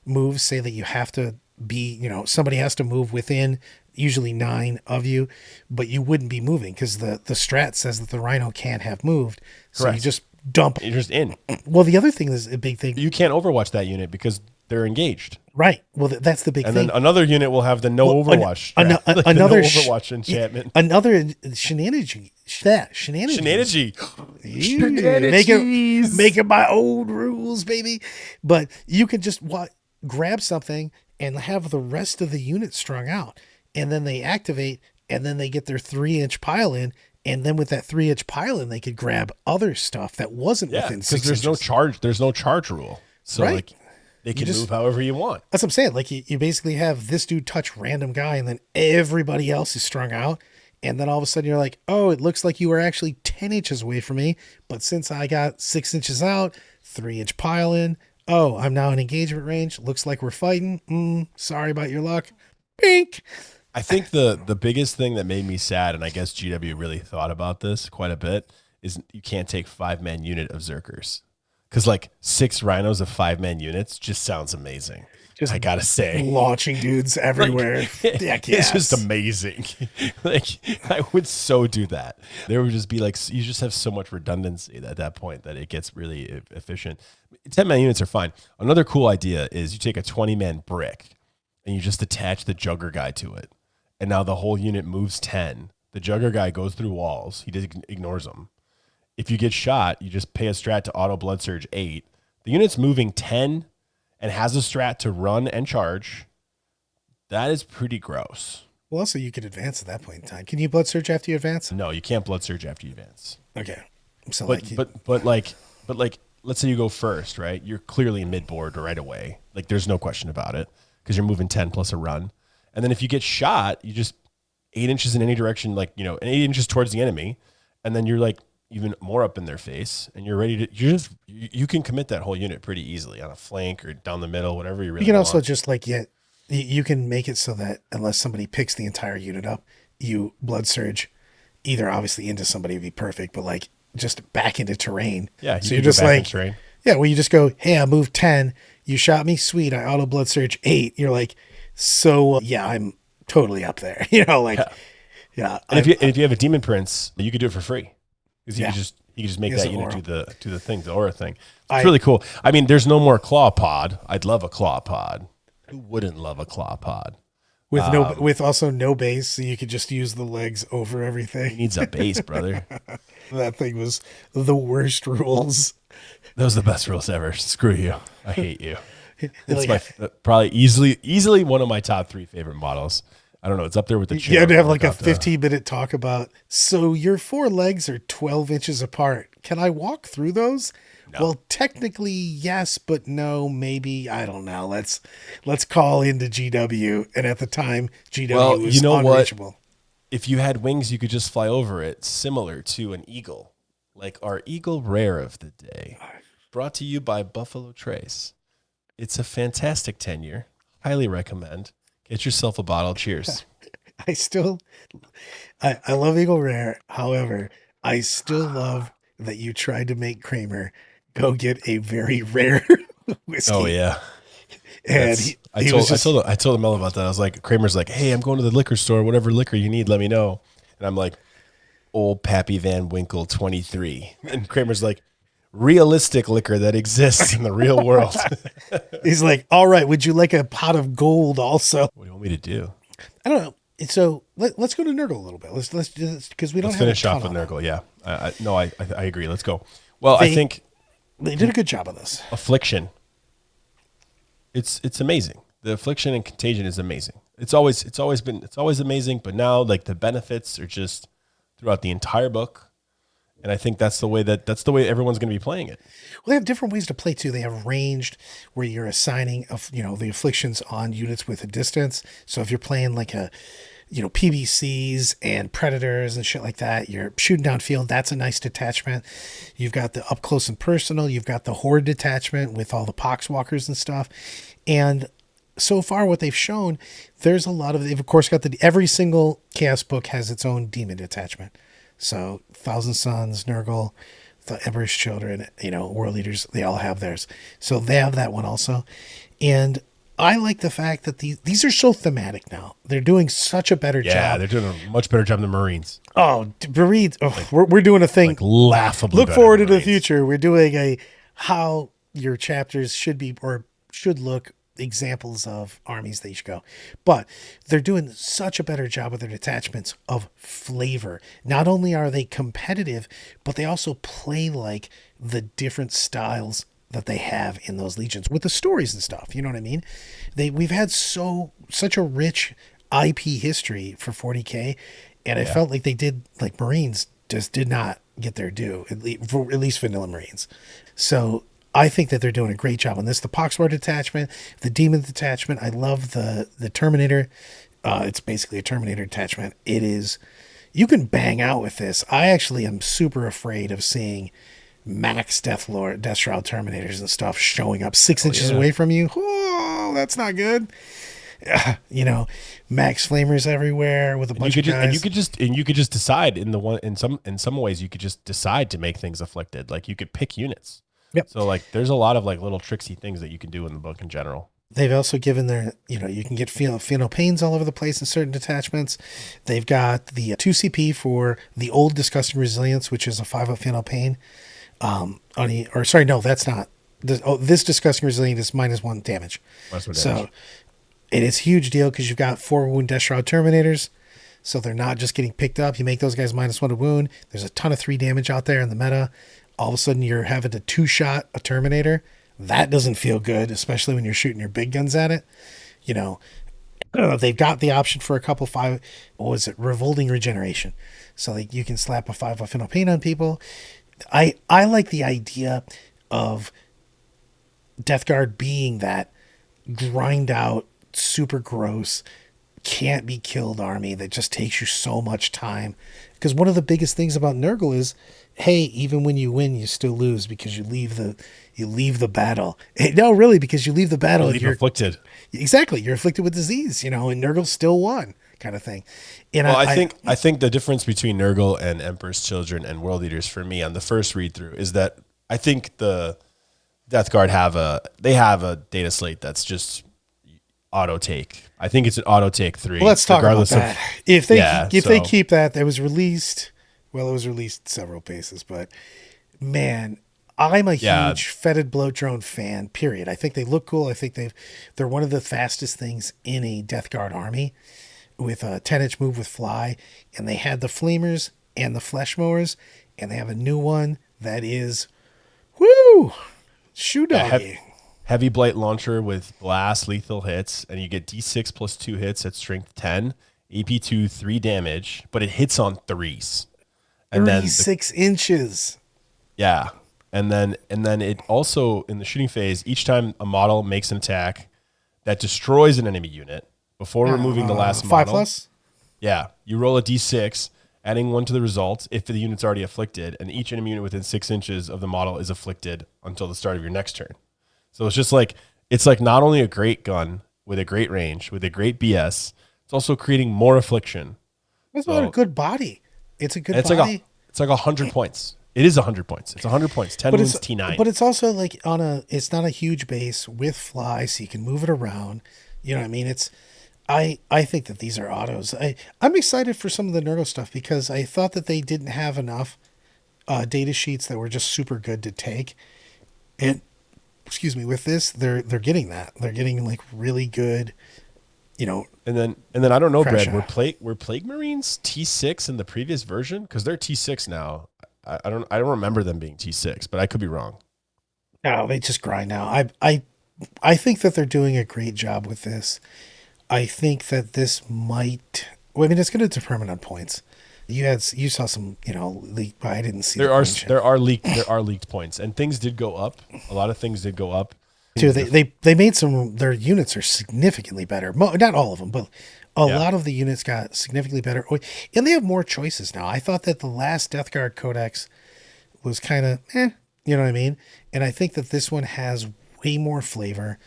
[SPEAKER 2] moves say that you have to be, somebody has to move within usually 9 of you, but you wouldn't be moving because the strat says that the Rhino can't have moved. So you just dump.
[SPEAKER 1] You're just in.
[SPEAKER 2] Well, the other thing is a big thing.
[SPEAKER 1] You can't Overwatch that unit because they're engaged.
[SPEAKER 2] Right. Well, that's the big
[SPEAKER 1] And
[SPEAKER 2] thing.
[SPEAKER 1] then another unit will have the no Overwatch. Like
[SPEAKER 2] Another
[SPEAKER 1] the no Overwatch enchantment.
[SPEAKER 2] Another shenanigans. Shenanigans. Making my old rules, baby. But you can just grab something and have the rest of the unit strung out, and then they activate, and then they get their 3-inch pile in, and then with that 3-inch pile in, they could grab other stuff that wasn't within 6
[SPEAKER 1] because there's no charge rule, so
[SPEAKER 2] right.
[SPEAKER 1] Like they can move however you want.
[SPEAKER 2] That's what I'm saying. Like you basically have this dude touch random guy, and then everybody else is strung out. And then all of a sudden you're like, oh, it looks like you were actually 10 inches away from me. But since I got 6 inches out, 3-inch pile in. Oh, I'm now in engagement range. Looks like we're fighting. Sorry about your luck. Pink.
[SPEAKER 1] I think the biggest thing that made me sad, and I guess GW really thought about this quite a bit, is you can't take 5-man unit of Zerkers. Because like 6 rhinos of 5-man units just sounds amazing. Just I gotta say,
[SPEAKER 2] launching dudes everywhere.
[SPEAKER 1] Like, it's just amazing. Like I would so do that. There would just be like, you just have so much redundancy at that point that it gets really efficient. 10-man units are fine. Another cool idea is you take a 20-man brick and you just attach the Jugger guy to it. And now the whole unit moves 10. The Jugger guy goes through walls. He just ignores them. If you get shot, you just pay a strat to auto blood surge 8. The unit's moving 10 and has a strat to run and charge. That is pretty gross.
[SPEAKER 2] Well, also you could advance at that point in time. Can you blood surge after you advance?
[SPEAKER 1] No, you can't blood surge after you advance.
[SPEAKER 2] Okay. So
[SPEAKER 1] but let's say you go first, right? You're clearly mid board right away. Like there's no question about it because you're moving 10 plus a run. And then if you get shot, you just 8 inches in any direction, like, you know, 8 inches towards the enemy. And then you're like even more up in their face and you're ready to, you can commit that whole unit pretty easily on a flank or down the middle, whatever you really want.
[SPEAKER 2] You can also just like, you can make it so that unless somebody picks the entire unit up, you blood surge either obviously into somebody would be perfect, but like just back into terrain.
[SPEAKER 1] Yeah.
[SPEAKER 2] So you're just like, terrain. Yeah. Well, you just go, hey, I moved 10. You shot me. Sweet. I auto blood surge 8. You're like, so yeah, I'm totally up there. You know, like, yeah.
[SPEAKER 1] And if you have a demon prince, you could do it for free. Because you can just make that unit do the thing, the aura thing. It's really cool. I mean, there's no more claw pod. I'd love a claw pod. Who wouldn't love a claw pod?
[SPEAKER 2] With also no base, so you could just use the legs over everything.
[SPEAKER 1] He needs a base, brother.
[SPEAKER 2] That thing was the worst rules.
[SPEAKER 1] Those are the best rules ever. Screw you. I hate you. It's like, probably easily one of my top 3 favorite models. I don't know. It's up there with the chair.
[SPEAKER 2] You had to have like a 15-minute talk about, so your 4 legs are 12 inches apart. Can I walk through those? No. Well, technically, yes, but no, maybe. I don't know. Let's call into GW. And at the time, GW was unreachable. What?
[SPEAKER 1] If you had wings, you could just fly over it, similar to an eagle. Like our Eagle Rare of the day. Brought to you by Buffalo Trace. It's a fantastic tenure. Highly recommend. Get yourself a bottle. Cheers.
[SPEAKER 2] I love Eagle Rare. However, I still love that you tried to make go get a very rare whiskey.
[SPEAKER 1] Oh yeah.
[SPEAKER 2] And
[SPEAKER 1] I told him all about that. I was like, Kramer's like, hey, I'm going to the liquor store. Whatever liquor you need, let me know. And I'm like, Old Pappy Van Winkle 23. And Kramer's like, realistic liquor that exists in the real world.
[SPEAKER 2] He's like, all right, would you like a pot of gold also?
[SPEAKER 1] What do you want me to do?
[SPEAKER 2] I don't know. So let's go to Nurgle a little bit. Let's do this because we don't have
[SPEAKER 1] finish off with Nurgle. Yeah. I agree. Let's go. Well, I think
[SPEAKER 2] they did a good job on this.
[SPEAKER 1] Affliction. It's amazing. The Affliction and Contagion is amazing. It's always amazing, but now like the benefits are just throughout the entire book. And I think that's the way everyone's going to be playing it.
[SPEAKER 2] Well, they have different ways to play too. They have ranged, where you're assigning the afflictions on units with a distance. So if you're playing like PBCs and predators and shit like that, you're shooting downfield. That's a nice detachment. You've got the up close and personal. You've got the horde detachment with all the poxwalkers and stuff. And so far, what they've shown, they've of course got every single chaos book has its own demon detachment. So Thousand Sons, Nurgle, the Emperor's Children, World Eaters, they all have theirs. So they have that one also. And I like the fact that these are so thematic now. They're doing such a better job.
[SPEAKER 1] Yeah, they're doing a much better job than Marines.
[SPEAKER 2] Oh, Marines. We're doing a thing.
[SPEAKER 1] Like laughably
[SPEAKER 2] Look forward to the future. We're doing how your chapters should be or should look examples of armies that you should go. But they're doing such a better job with their detachments of flavor. Not only are they competitive, but they also play like the different styles that they have in those legions with the stories and stuff. You know what I mean? We've had such a rich IP history for 40K, and I felt like they did, like Marines just did not get their due, at least vanilla Marines. So I think that they're doing a great job on this. The Poxwar detachment, the Demon detachment. I love the Terminator. It's basically a Terminator detachment. It is, you can bang out with this. I actually am super afraid of seeing max Death Shroud Terminators and stuff showing up 6 inches away from you. Oh, that's not good. You know, max flamers everywhere with a bunch of guys.
[SPEAKER 1] And you could just decide in some ways you could just decide to make things afflicted. Like you could pick units.
[SPEAKER 2] Yep.
[SPEAKER 1] So like there's a lot of like little tricksy things that you can do in the book in general.
[SPEAKER 2] They've also given their, you can get Pheno Pains all over the place in certain detachments. They've got the 2 CP for the old Disgusting Resilience, which is a 5-up Pheno Pain. That's not. This Disgusting Resilience is -1 damage. So it is a huge deal because you've got 4 wound Death Shroud Terminators. So they're not just getting picked up. You make those guys -1 to wound. There's a ton of 3 damage out there in the meta. All of a sudden you're having to 2-shot a Terminator. That doesn't feel good, especially when you're shooting your big guns at it. They've got the option for a couple Revolting Regeneration. So like you can slap a 5-up Pheno Pain on people. I like the idea of Death Guard being that grind out, super gross, can't be killed army that just takes you so much time. Because one of the biggest things about Nurgle is, hey, even when you win, you still lose because you leave the battle. No, really, because you leave the battle.
[SPEAKER 1] You're afflicted.
[SPEAKER 2] Exactly, you're afflicted with disease. And Nurgle still won, kind of thing. And
[SPEAKER 1] I think the difference between Nurgle and Emperor's Children and World Eaters for me on the first read through is that I think the Death Guard have a data slate that's just auto take. I think it's an auto take 3.
[SPEAKER 2] Well, let's talk about that. If they keep that, it was released several paces, but man, I'm a huge Fetid Bloat Drone fan, period. I think they look cool. I think they're one of the fastest things in a Death Guard army with a 10-inch move with fly, and they had the Flamers and the Flesh Mowers, and they have a new one that is shoe doggy.
[SPEAKER 1] Heavy Blight Launcher with blast lethal hits, and you get D6 plus 2 hits at strength 10, AP2 3 damage, but it hits on 3s. And
[SPEAKER 2] 36 inches.
[SPEAKER 1] Yeah. And then it also, in the shooting phase, each time a model makes an attack that destroys an enemy unit before removing the last model.
[SPEAKER 2] 5+?
[SPEAKER 1] Yeah. You roll a D6, adding 1 to the result if the unit's already afflicted, and each enemy unit within 6 inches of the model is afflicted until the start of your next turn. So it's like not only a great gun with a great range, with a great BS, it's also creating more affliction.
[SPEAKER 2] It's a good body. It's a good body.
[SPEAKER 1] It's like 100 points. It is 100 points. It's 100 points. 10 wounds T9.
[SPEAKER 2] But it's also like it's not a huge base with fly, so you can move it around. You know what I mean? I think that these are autos. I'm excited for some of the Nurgle stuff because I thought that they didn't have enough data sheets that were just super good to take. And with this, they're getting that. They're getting like really good, And
[SPEAKER 1] then I don't know, Brad, were Plague Marines T6 in the previous version? Because they're T6 now. I don't remember them being T6, but I could be wrong.
[SPEAKER 2] No, they just grind now. I think that they're doing a great job with this. I think that this might. Well, I mean, it's going to determine on points. You saw some, leak, but I didn't see.
[SPEAKER 1] There are leaked points, and things did go up. A lot of things did go up.
[SPEAKER 2] Too, they made their units are significantly better. Not all of them, but a lot of the units got significantly better, and they have more choices now. I thought that the last Death Guard Codex was kind of, you know what I mean? And I think that this one has way more flavor,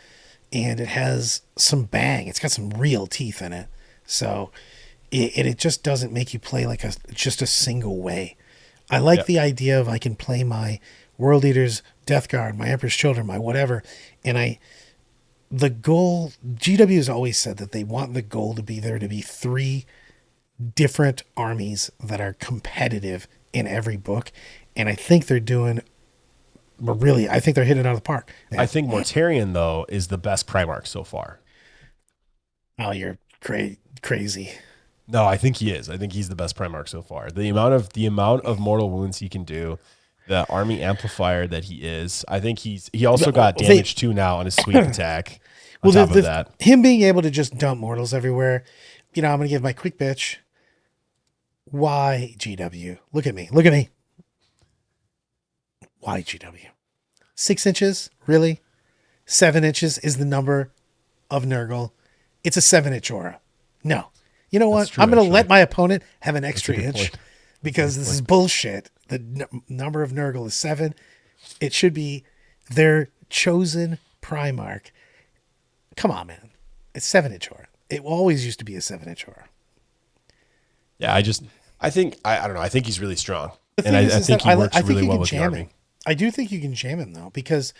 [SPEAKER 2] and it has some bang. It's got some real teeth in it. So it just doesn't make you play like just a single way. I like the idea of I can play my World Eaters, Death Guard, my Emperor's Children, my whatever, and the goal, GW has always said that they want the goal to be there to be 3 different armies that are competitive in every book, and I think they're doing But really, I think they're hitting it out of the park.
[SPEAKER 1] I think Mortarion though is the best Primarch so far.
[SPEAKER 2] Oh, you're crazy.
[SPEAKER 1] No, I think he is. I think he's the best Primarch so far. The amount of mortal wounds he can do, the army amplifier that he is. I think he also got damage 2 now on his sweep attack. On top of that,
[SPEAKER 2] him being able to just dump mortals everywhere. You know, I'm gonna give my quick bitch. Why GW? Look at me. Look at me. Why GW? 6 inches? Really? 7 inches is the number of Nurgle. It's a 7-inch aura. No. You know what?
[SPEAKER 1] True,
[SPEAKER 2] I'm going to
[SPEAKER 1] actually.
[SPEAKER 2] let my opponent have an extra inch
[SPEAKER 1] point.
[SPEAKER 2] because this is bullshit. The number of Nurgle is 7. It should be their chosen Primarch. Come on, man. It's 7-inch aura. It always used to be a 7-inch aura.
[SPEAKER 1] yeah, I don't know. I think he's really strong,
[SPEAKER 2] The
[SPEAKER 1] and
[SPEAKER 2] thing
[SPEAKER 1] I
[SPEAKER 2] is
[SPEAKER 1] think he works
[SPEAKER 2] I think
[SPEAKER 1] really
[SPEAKER 2] you
[SPEAKER 1] well
[SPEAKER 2] can
[SPEAKER 1] with the
[SPEAKER 2] jam
[SPEAKER 1] army.
[SPEAKER 2] him. I do think you can jam him though, because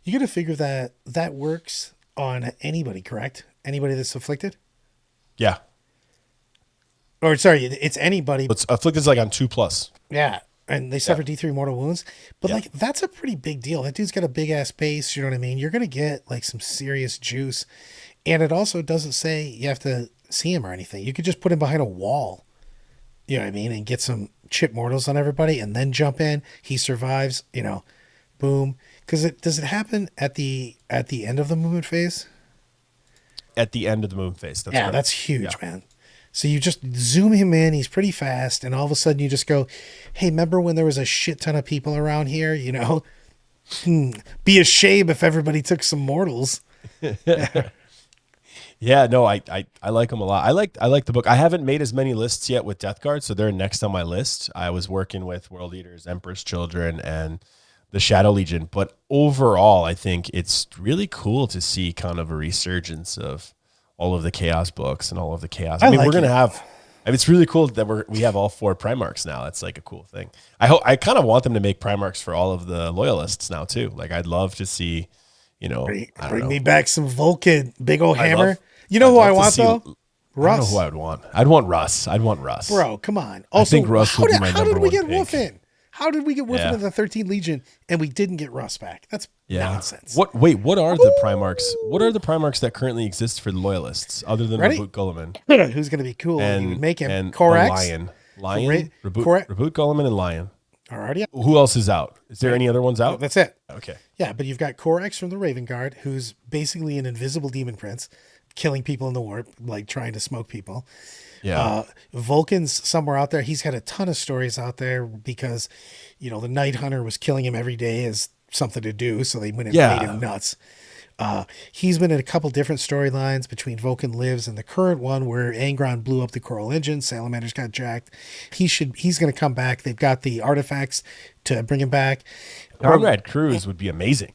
[SPEAKER 2] you got to figure that that works on anybody, correct? Anybody that's afflicted,
[SPEAKER 1] Yeah,
[SPEAKER 2] or sorry, it's anybody.
[SPEAKER 1] but afflicted's like on 2+.
[SPEAKER 2] Yeah, and they suffer D3 mortal wounds, but
[SPEAKER 1] Yeah.
[SPEAKER 2] like that's a pretty big deal. That dude's got a big ass base. You know what I mean? You're gonna get like some serious juice, and it also doesn't say you have to see him or anything. You could just put him behind a wall. You know what I mean? And get some chip mortals on everybody and then jump in. He survives, you know, boom. Because does it happen at the end of the movement phase?
[SPEAKER 1] At the end of the moon phase. That's
[SPEAKER 2] Yeah,
[SPEAKER 1] right.
[SPEAKER 2] that's huge,
[SPEAKER 1] Yeah.
[SPEAKER 2] man. So you just zoom him in, he's pretty fast, and all of a sudden you just go, hey, remember when there was a shit ton of people around here? You know? Be a shame if everybody took some mortals.
[SPEAKER 1] Yeah, no, I like him a lot. I like the book. I haven't made as many lists yet with Death Guard, so they're next on my list. I was working with World Eaters, Emperor's Children, and the Shadow Legion. But overall, I think it's really cool to see kind of a resurgence of all of the Chaos books and all of the Chaos. I mean,
[SPEAKER 2] like
[SPEAKER 1] we're gonna
[SPEAKER 2] it.
[SPEAKER 1] have. I mean, it's really cool that we have all 4 Primarchs now. It's like a cool thing. I kind of want them to make Primarchs for all of the loyalists now too. Like I'd love to see, you know, I don't
[SPEAKER 2] Bring
[SPEAKER 1] know.
[SPEAKER 2] me back some Vulkan, big old hammer.
[SPEAKER 1] love-
[SPEAKER 2] You know who I
[SPEAKER 1] I'd love to
[SPEAKER 2] want
[SPEAKER 1] see-
[SPEAKER 2] though?
[SPEAKER 1] I don't know
[SPEAKER 2] Russ.
[SPEAKER 1] who I would want. I'd want Russ. I'd want Russ.
[SPEAKER 2] Bro, come on. Also,
[SPEAKER 1] think Russ would be my
[SPEAKER 2] how
[SPEAKER 1] number
[SPEAKER 2] did we
[SPEAKER 1] one
[SPEAKER 2] get
[SPEAKER 1] pick.
[SPEAKER 2] Wolf in? How did we get Wolf
[SPEAKER 1] Yeah.
[SPEAKER 2] into the 13th Legion and we didn't get Russ back? That's nonsense.
[SPEAKER 1] What are the Primarchs? What are the Primarchs that currently exist for the loyalists other than
[SPEAKER 2] Ready?
[SPEAKER 1] Reboot Gulliman
[SPEAKER 2] Who's going to be cool? You
[SPEAKER 1] and
[SPEAKER 2] would make him
[SPEAKER 1] and the
[SPEAKER 2] Corax.
[SPEAKER 1] Lion?
[SPEAKER 2] Ra-
[SPEAKER 1] Reboot Gulliman and Lion.
[SPEAKER 2] Already up.
[SPEAKER 1] Who else is out? Is there any other ones out?
[SPEAKER 2] That's it.
[SPEAKER 1] Okay.
[SPEAKER 2] Yeah, but you've got Corax from the Raven Guard, who's basically an invisible demon prince, killing people in the warp, like trying to smoke people.
[SPEAKER 1] Yeah.
[SPEAKER 2] Vulcan's somewhere out there. He's had a ton of stories out there because, you know, the Night Hunter was killing him every day as something to do, so they went and
[SPEAKER 1] Yeah.
[SPEAKER 2] made him nuts. He's been in a couple different storylines between Vulcan Lives and the current one where Angron blew up the Coral Engine, Salamanders got jacked. He's going to come back. They've got the artifacts to bring him back.
[SPEAKER 1] Conrad Curze would be amazing.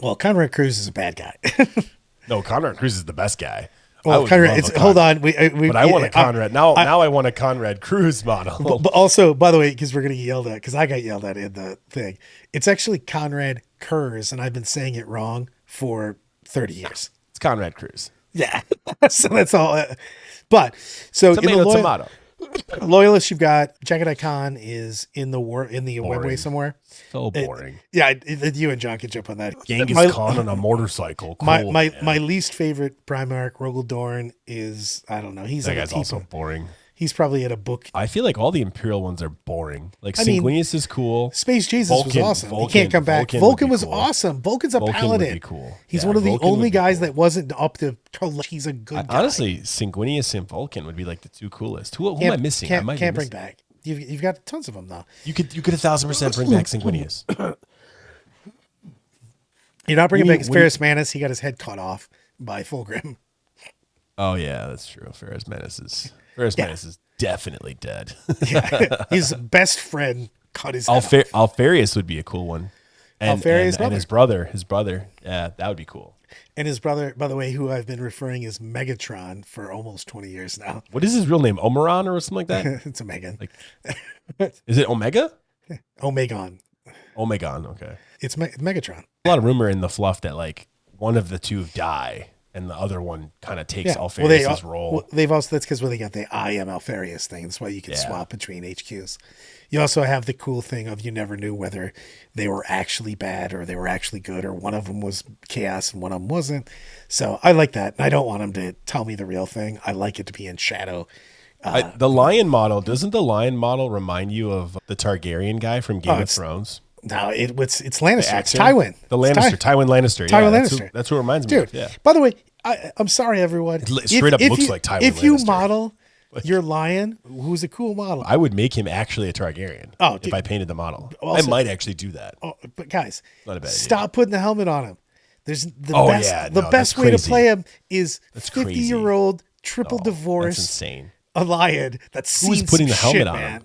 [SPEAKER 2] Well, Conrad Curze is a bad guy.
[SPEAKER 1] No, Conrad Curze is the best guy.
[SPEAKER 2] Well, Conrad, hold on. We
[SPEAKER 1] But I want a Conrad. Now I want a Conrad Curze model.
[SPEAKER 2] But also, by the way, because we're going to get yelled at, because I got yelled at in the thing, it's actually Conrad Curze, and I've been saying it wrong for 30 years.
[SPEAKER 1] It's Conrad Curze.
[SPEAKER 2] Yeah. So that's all. But so
[SPEAKER 1] Tomato,
[SPEAKER 2] in the
[SPEAKER 1] tomato.
[SPEAKER 2] loyalists, you've got Jagatai Khan is in the webway somewhere.
[SPEAKER 1] So boring.
[SPEAKER 2] You and John can jump on that.
[SPEAKER 1] Genghis Khan on a motorcycle. Cool,
[SPEAKER 2] My
[SPEAKER 1] man.
[SPEAKER 2] my least favorite Primarch, Rogel Dorn, is, I don't know. He's
[SPEAKER 1] That
[SPEAKER 2] like a
[SPEAKER 1] guy's also
[SPEAKER 2] tipo.
[SPEAKER 1] boring.
[SPEAKER 2] He's probably at a book.
[SPEAKER 1] I feel like all the Imperial ones are boring. Like
[SPEAKER 2] I mean,
[SPEAKER 1] Sanguinius is cool.
[SPEAKER 2] Space Jesus was awesome. He can't come back.
[SPEAKER 1] Vulkan
[SPEAKER 2] Vulcan
[SPEAKER 1] would be
[SPEAKER 2] was
[SPEAKER 1] cool.
[SPEAKER 2] awesome. Vulcan's a
[SPEAKER 1] Vulkan would
[SPEAKER 2] paladin.
[SPEAKER 1] be cool.
[SPEAKER 2] He's
[SPEAKER 1] Yeah,
[SPEAKER 2] one of the
[SPEAKER 1] Vulkan
[SPEAKER 2] only
[SPEAKER 1] would be
[SPEAKER 2] guys
[SPEAKER 1] cool.
[SPEAKER 2] that wasn't up to. He's a good guy.
[SPEAKER 1] Honestly, Sanguinius and Vulcan would be like the 2 coolest. Who am I missing? I might
[SPEAKER 2] Can't
[SPEAKER 1] be
[SPEAKER 2] bring
[SPEAKER 1] missing.
[SPEAKER 2] back. You've got tons of them though.
[SPEAKER 1] You could 1,000% bring back Sanguinius.
[SPEAKER 2] You're not bringing
[SPEAKER 1] We-
[SPEAKER 2] back Ferris Manus. He got his head cut off by Fulgrim.
[SPEAKER 1] Oh yeah, that's true. Ferris Manus is definitely dead.
[SPEAKER 2] Yeah. His best friend cut his head off.
[SPEAKER 1] Alfarius would be a cool one. And,
[SPEAKER 2] Alfarius'
[SPEAKER 1] and his brother. Yeah, that would be cool.
[SPEAKER 2] And his brother, by the way, who I've been referring as Megatron for almost 20 years now.
[SPEAKER 1] What is his real name? Omeron or something like that?
[SPEAKER 2] It's a Megan.
[SPEAKER 1] Is it Omega?
[SPEAKER 2] Omegon.
[SPEAKER 1] Omegon, okay.
[SPEAKER 2] It's Megatron.
[SPEAKER 1] A lot of rumor in the fluff that like one of the two die and the other one kind of takes
[SPEAKER 2] Yeah.
[SPEAKER 1] Alfarius's role.
[SPEAKER 2] They've also, that's because they got the I am Alfarius thing. That's why you can swap between HQs. You also have the cool thing of you never knew whether they were actually bad or they were actually good, or one of them was chaos and one of them wasn't. So I like that. And I don't want them to tell me the real thing. I like it to be in shadow.
[SPEAKER 1] The lion model, doesn't the lion model remind you of the Targaryen guy from Game of Thrones?
[SPEAKER 2] No, it's Lannister. It's Tywin.
[SPEAKER 1] The Lannister. Tywin Lannister.
[SPEAKER 2] Tywin Lannister.
[SPEAKER 1] That's what it reminds me of. Yeah.
[SPEAKER 2] By the way, I'm sorry, everyone.
[SPEAKER 1] It straight up looks like Tywin Lannister.
[SPEAKER 2] If you model your lion, who's a cool model,
[SPEAKER 1] I would make him actually a Targaryen.
[SPEAKER 2] Oh,
[SPEAKER 1] if I painted the model.
[SPEAKER 2] Also,
[SPEAKER 1] I might actually do that.
[SPEAKER 2] Oh, but guys,
[SPEAKER 1] not a bad
[SPEAKER 2] stop
[SPEAKER 1] idea.
[SPEAKER 2] putting the helmet on him. There's the best way to play him is 50-year-old triple divorced.
[SPEAKER 1] That's insane.
[SPEAKER 2] A lion that's
[SPEAKER 1] who's putting the helmet on him?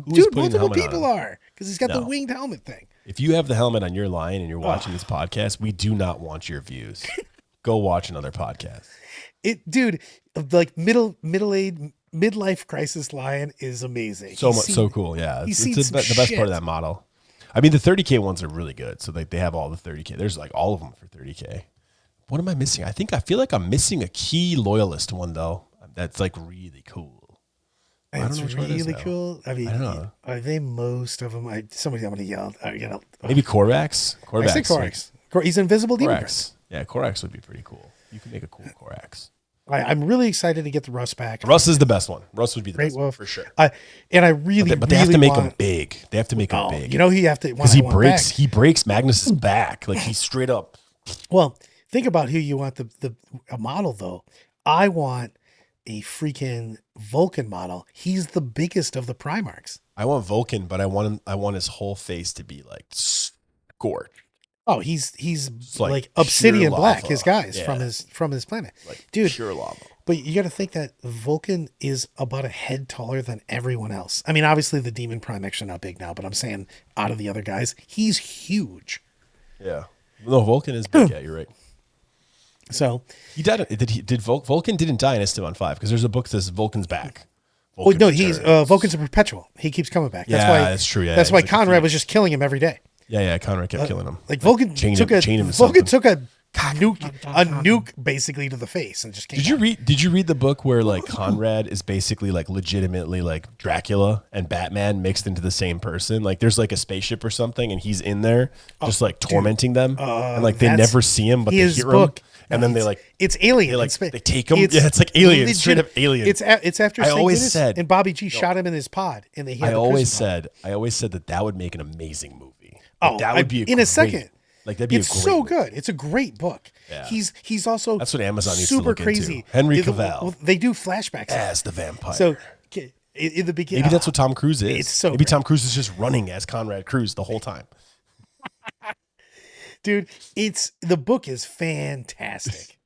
[SPEAKER 2] Dude, multiple people are, because he's got the winged helmet thing.
[SPEAKER 1] If you have the helmet on your lion and you're watching this podcast, we do not want your views. Go watch another podcast.
[SPEAKER 2] Dude, like middle-aged, midlife crisis lion is amazing.
[SPEAKER 1] So cool. Yeah, it's the best part of that model. I mean, the 30K ones are really good. So they have all the 30K. There's like all of them for 30K. What am I missing? I feel like I'm missing a key loyalist one though. That's like really cool.
[SPEAKER 2] It's really cool. I mean,
[SPEAKER 1] I don't know.
[SPEAKER 2] Are they most of them? I'm going to yell.
[SPEAKER 1] Maybe Korax.
[SPEAKER 2] I say Korax. He's invisible demon.
[SPEAKER 1] Korax. Yeah, Korax would be pretty cool. You can make a cool Korax.
[SPEAKER 2] I'm really excited to get the Russ back.
[SPEAKER 1] Russ is the best one. Russ would be the best one for sure.
[SPEAKER 2] But they have
[SPEAKER 1] to make him big. They have to make him big.
[SPEAKER 2] You know, he have to,
[SPEAKER 1] because he breaks Magnus's back. Like he's straight up.
[SPEAKER 2] Well, think about who you want a model though. I want a freaking Vulkan model. He's the biggest of the Primarchs.
[SPEAKER 1] I want Vulkan, but I want his whole face to be like scorched.
[SPEAKER 2] Oh, he's like obsidian black. His guys from his planet,
[SPEAKER 1] like
[SPEAKER 2] dude.
[SPEAKER 1] Pure lava.
[SPEAKER 2] But you got to think that Vulkan is about a head taller than everyone else. I mean, obviously the Demon Primarchs are not big now, but I'm saying out of the other guys, he's huge.
[SPEAKER 1] Yeah, no, Vulkan is big. Yeah, you're right.
[SPEAKER 2] So
[SPEAKER 1] he died. Vulkan didn't die in Esteban 5 because there's a book that says Vulkan's back.
[SPEAKER 2] Vulkan's a perpetual. He keeps coming back.
[SPEAKER 1] That's true. Yeah,
[SPEAKER 2] that's why Conrad was just killing him every day.
[SPEAKER 1] Yeah. Conrad kept killing him.
[SPEAKER 2] Like Vulkan took a nuke basically to the face and just came.
[SPEAKER 1] Did you read the book where like Conrad is basically like legitimately like Dracula and Batman mixed into the same person? Like there's like a spaceship or something and he's in there just like tormenting them and like they never see him but they hear him. And then
[SPEAKER 2] it's Alien.
[SPEAKER 1] They take him. It's like Alien, straight up Alien.
[SPEAKER 2] It's after and Bobby G shot him in his pod, and they. I always said
[SPEAKER 1] that would make an amazing movie.
[SPEAKER 2] That would be a second.
[SPEAKER 1] Like that'd be
[SPEAKER 2] it's so good. It's a great book.
[SPEAKER 1] Yeah.
[SPEAKER 2] He's also
[SPEAKER 1] that's what Amazon needs
[SPEAKER 2] super
[SPEAKER 1] to look
[SPEAKER 2] crazy.
[SPEAKER 1] Into. Henry Cavill.
[SPEAKER 2] They do flashbacks
[SPEAKER 1] as the vampire.
[SPEAKER 2] So in the beginning,
[SPEAKER 1] maybe that's what Tom Cruise is.
[SPEAKER 2] It's so
[SPEAKER 1] maybe Tom Cruise is just running as Conrad Curze the whole time.
[SPEAKER 2] Dude, the book is fantastic.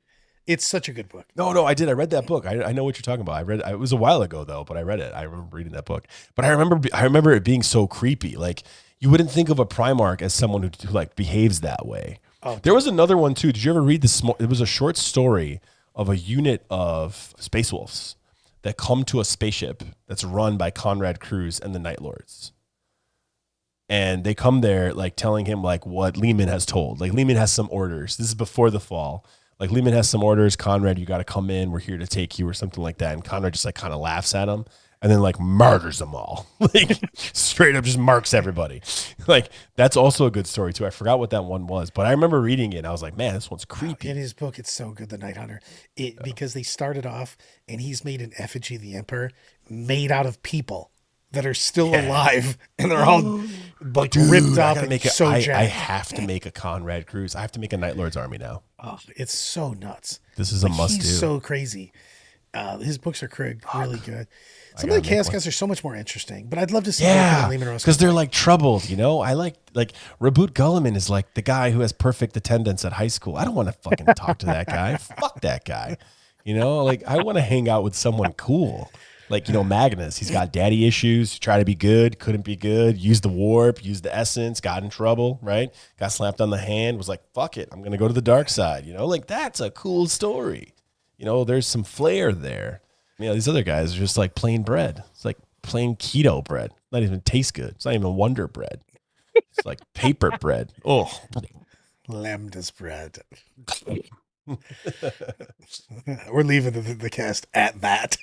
[SPEAKER 2] It's such a good book.
[SPEAKER 1] No, I did. I read that book. I know what you're talking about. It was a while ago though, but I read it. I remember reading that book. But I remember it being so creepy. Like you wouldn't think of a Primarch as someone who like behaves that way. Oh, there was another one too. Did you ever read this? It was a short story of a unit of Space Wolves that come to a spaceship that's run by Conrad Curze and the Night Lords. And they come there like telling him like what Lehman has told. Like Lehman has some orders. This is before the fall. Like Lehman has some orders. Conrad, you got to come in. We're here to take you or something like that. And Conrad just like kind of laughs at him and then like murders them all. Like straight up just marks everybody. Like that's also a good story too. I forgot what that one was, but I remember reading it and I was like, man, this one's creepy.
[SPEAKER 2] In his book, it's so good, The Night Hunter. Because they started off and he's made an effigy of the Emperor made out of people that are still alive and they're all like ripped up and jacked.
[SPEAKER 1] I have to make a Conrad Curze. I have to make a Night Lord's army now.
[SPEAKER 2] Oh, it's so nuts.
[SPEAKER 1] This is a must do.
[SPEAKER 2] He's so crazy. His books are really good. Some of the Chaos guys are so much more interesting, but I'd love to see
[SPEAKER 1] because they're like troubled, you know? I like Reboot Gulliman is like the guy who has perfect attendance at high school. I don't want to fucking talk to that guy. Fuck that guy. You know, like I want to hang out with someone cool. Like, you know, Magnus, he's got daddy issues, try to be good, couldn't be good, used the warp, used the essence, got in trouble, right? Got slapped on the hand, was like, fuck it, I'm going to go to the dark side. You know, like that's a cool story. You know, there's some flair there. You know, these other guys are just like plain bread. It's like plain keto bread. Not even taste good. It's not even Wonder Bread. It's like paper bread. Oh.
[SPEAKER 2] Lambda's bread. We're leaving the cast at that.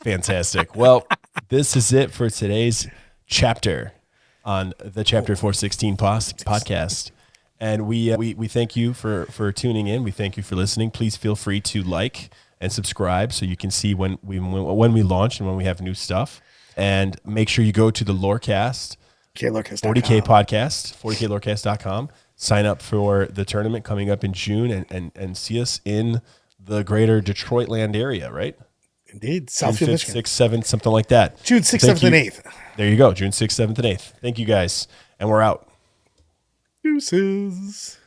[SPEAKER 1] Fantastic. Well, this is it for today's chapter on the Chapter 416 podcast. And we thank you for tuning in. We thank you for listening. Please feel free to like and subscribe so you can see when we launch and when we have new stuff. And make sure you go to the Lorecast, 40K podcast, 40klorecast.com. Sign up for the tournament coming up in June and see us in the greater Detroit land area, right?
[SPEAKER 2] Indeed.
[SPEAKER 1] Southfield, Michigan. 6th, 7th, something like that.
[SPEAKER 2] June 6th, 7th, and 8th.
[SPEAKER 1] There you go. June 6th, 7th, and 8th. Thank you guys. And we're out.
[SPEAKER 2] Deuces.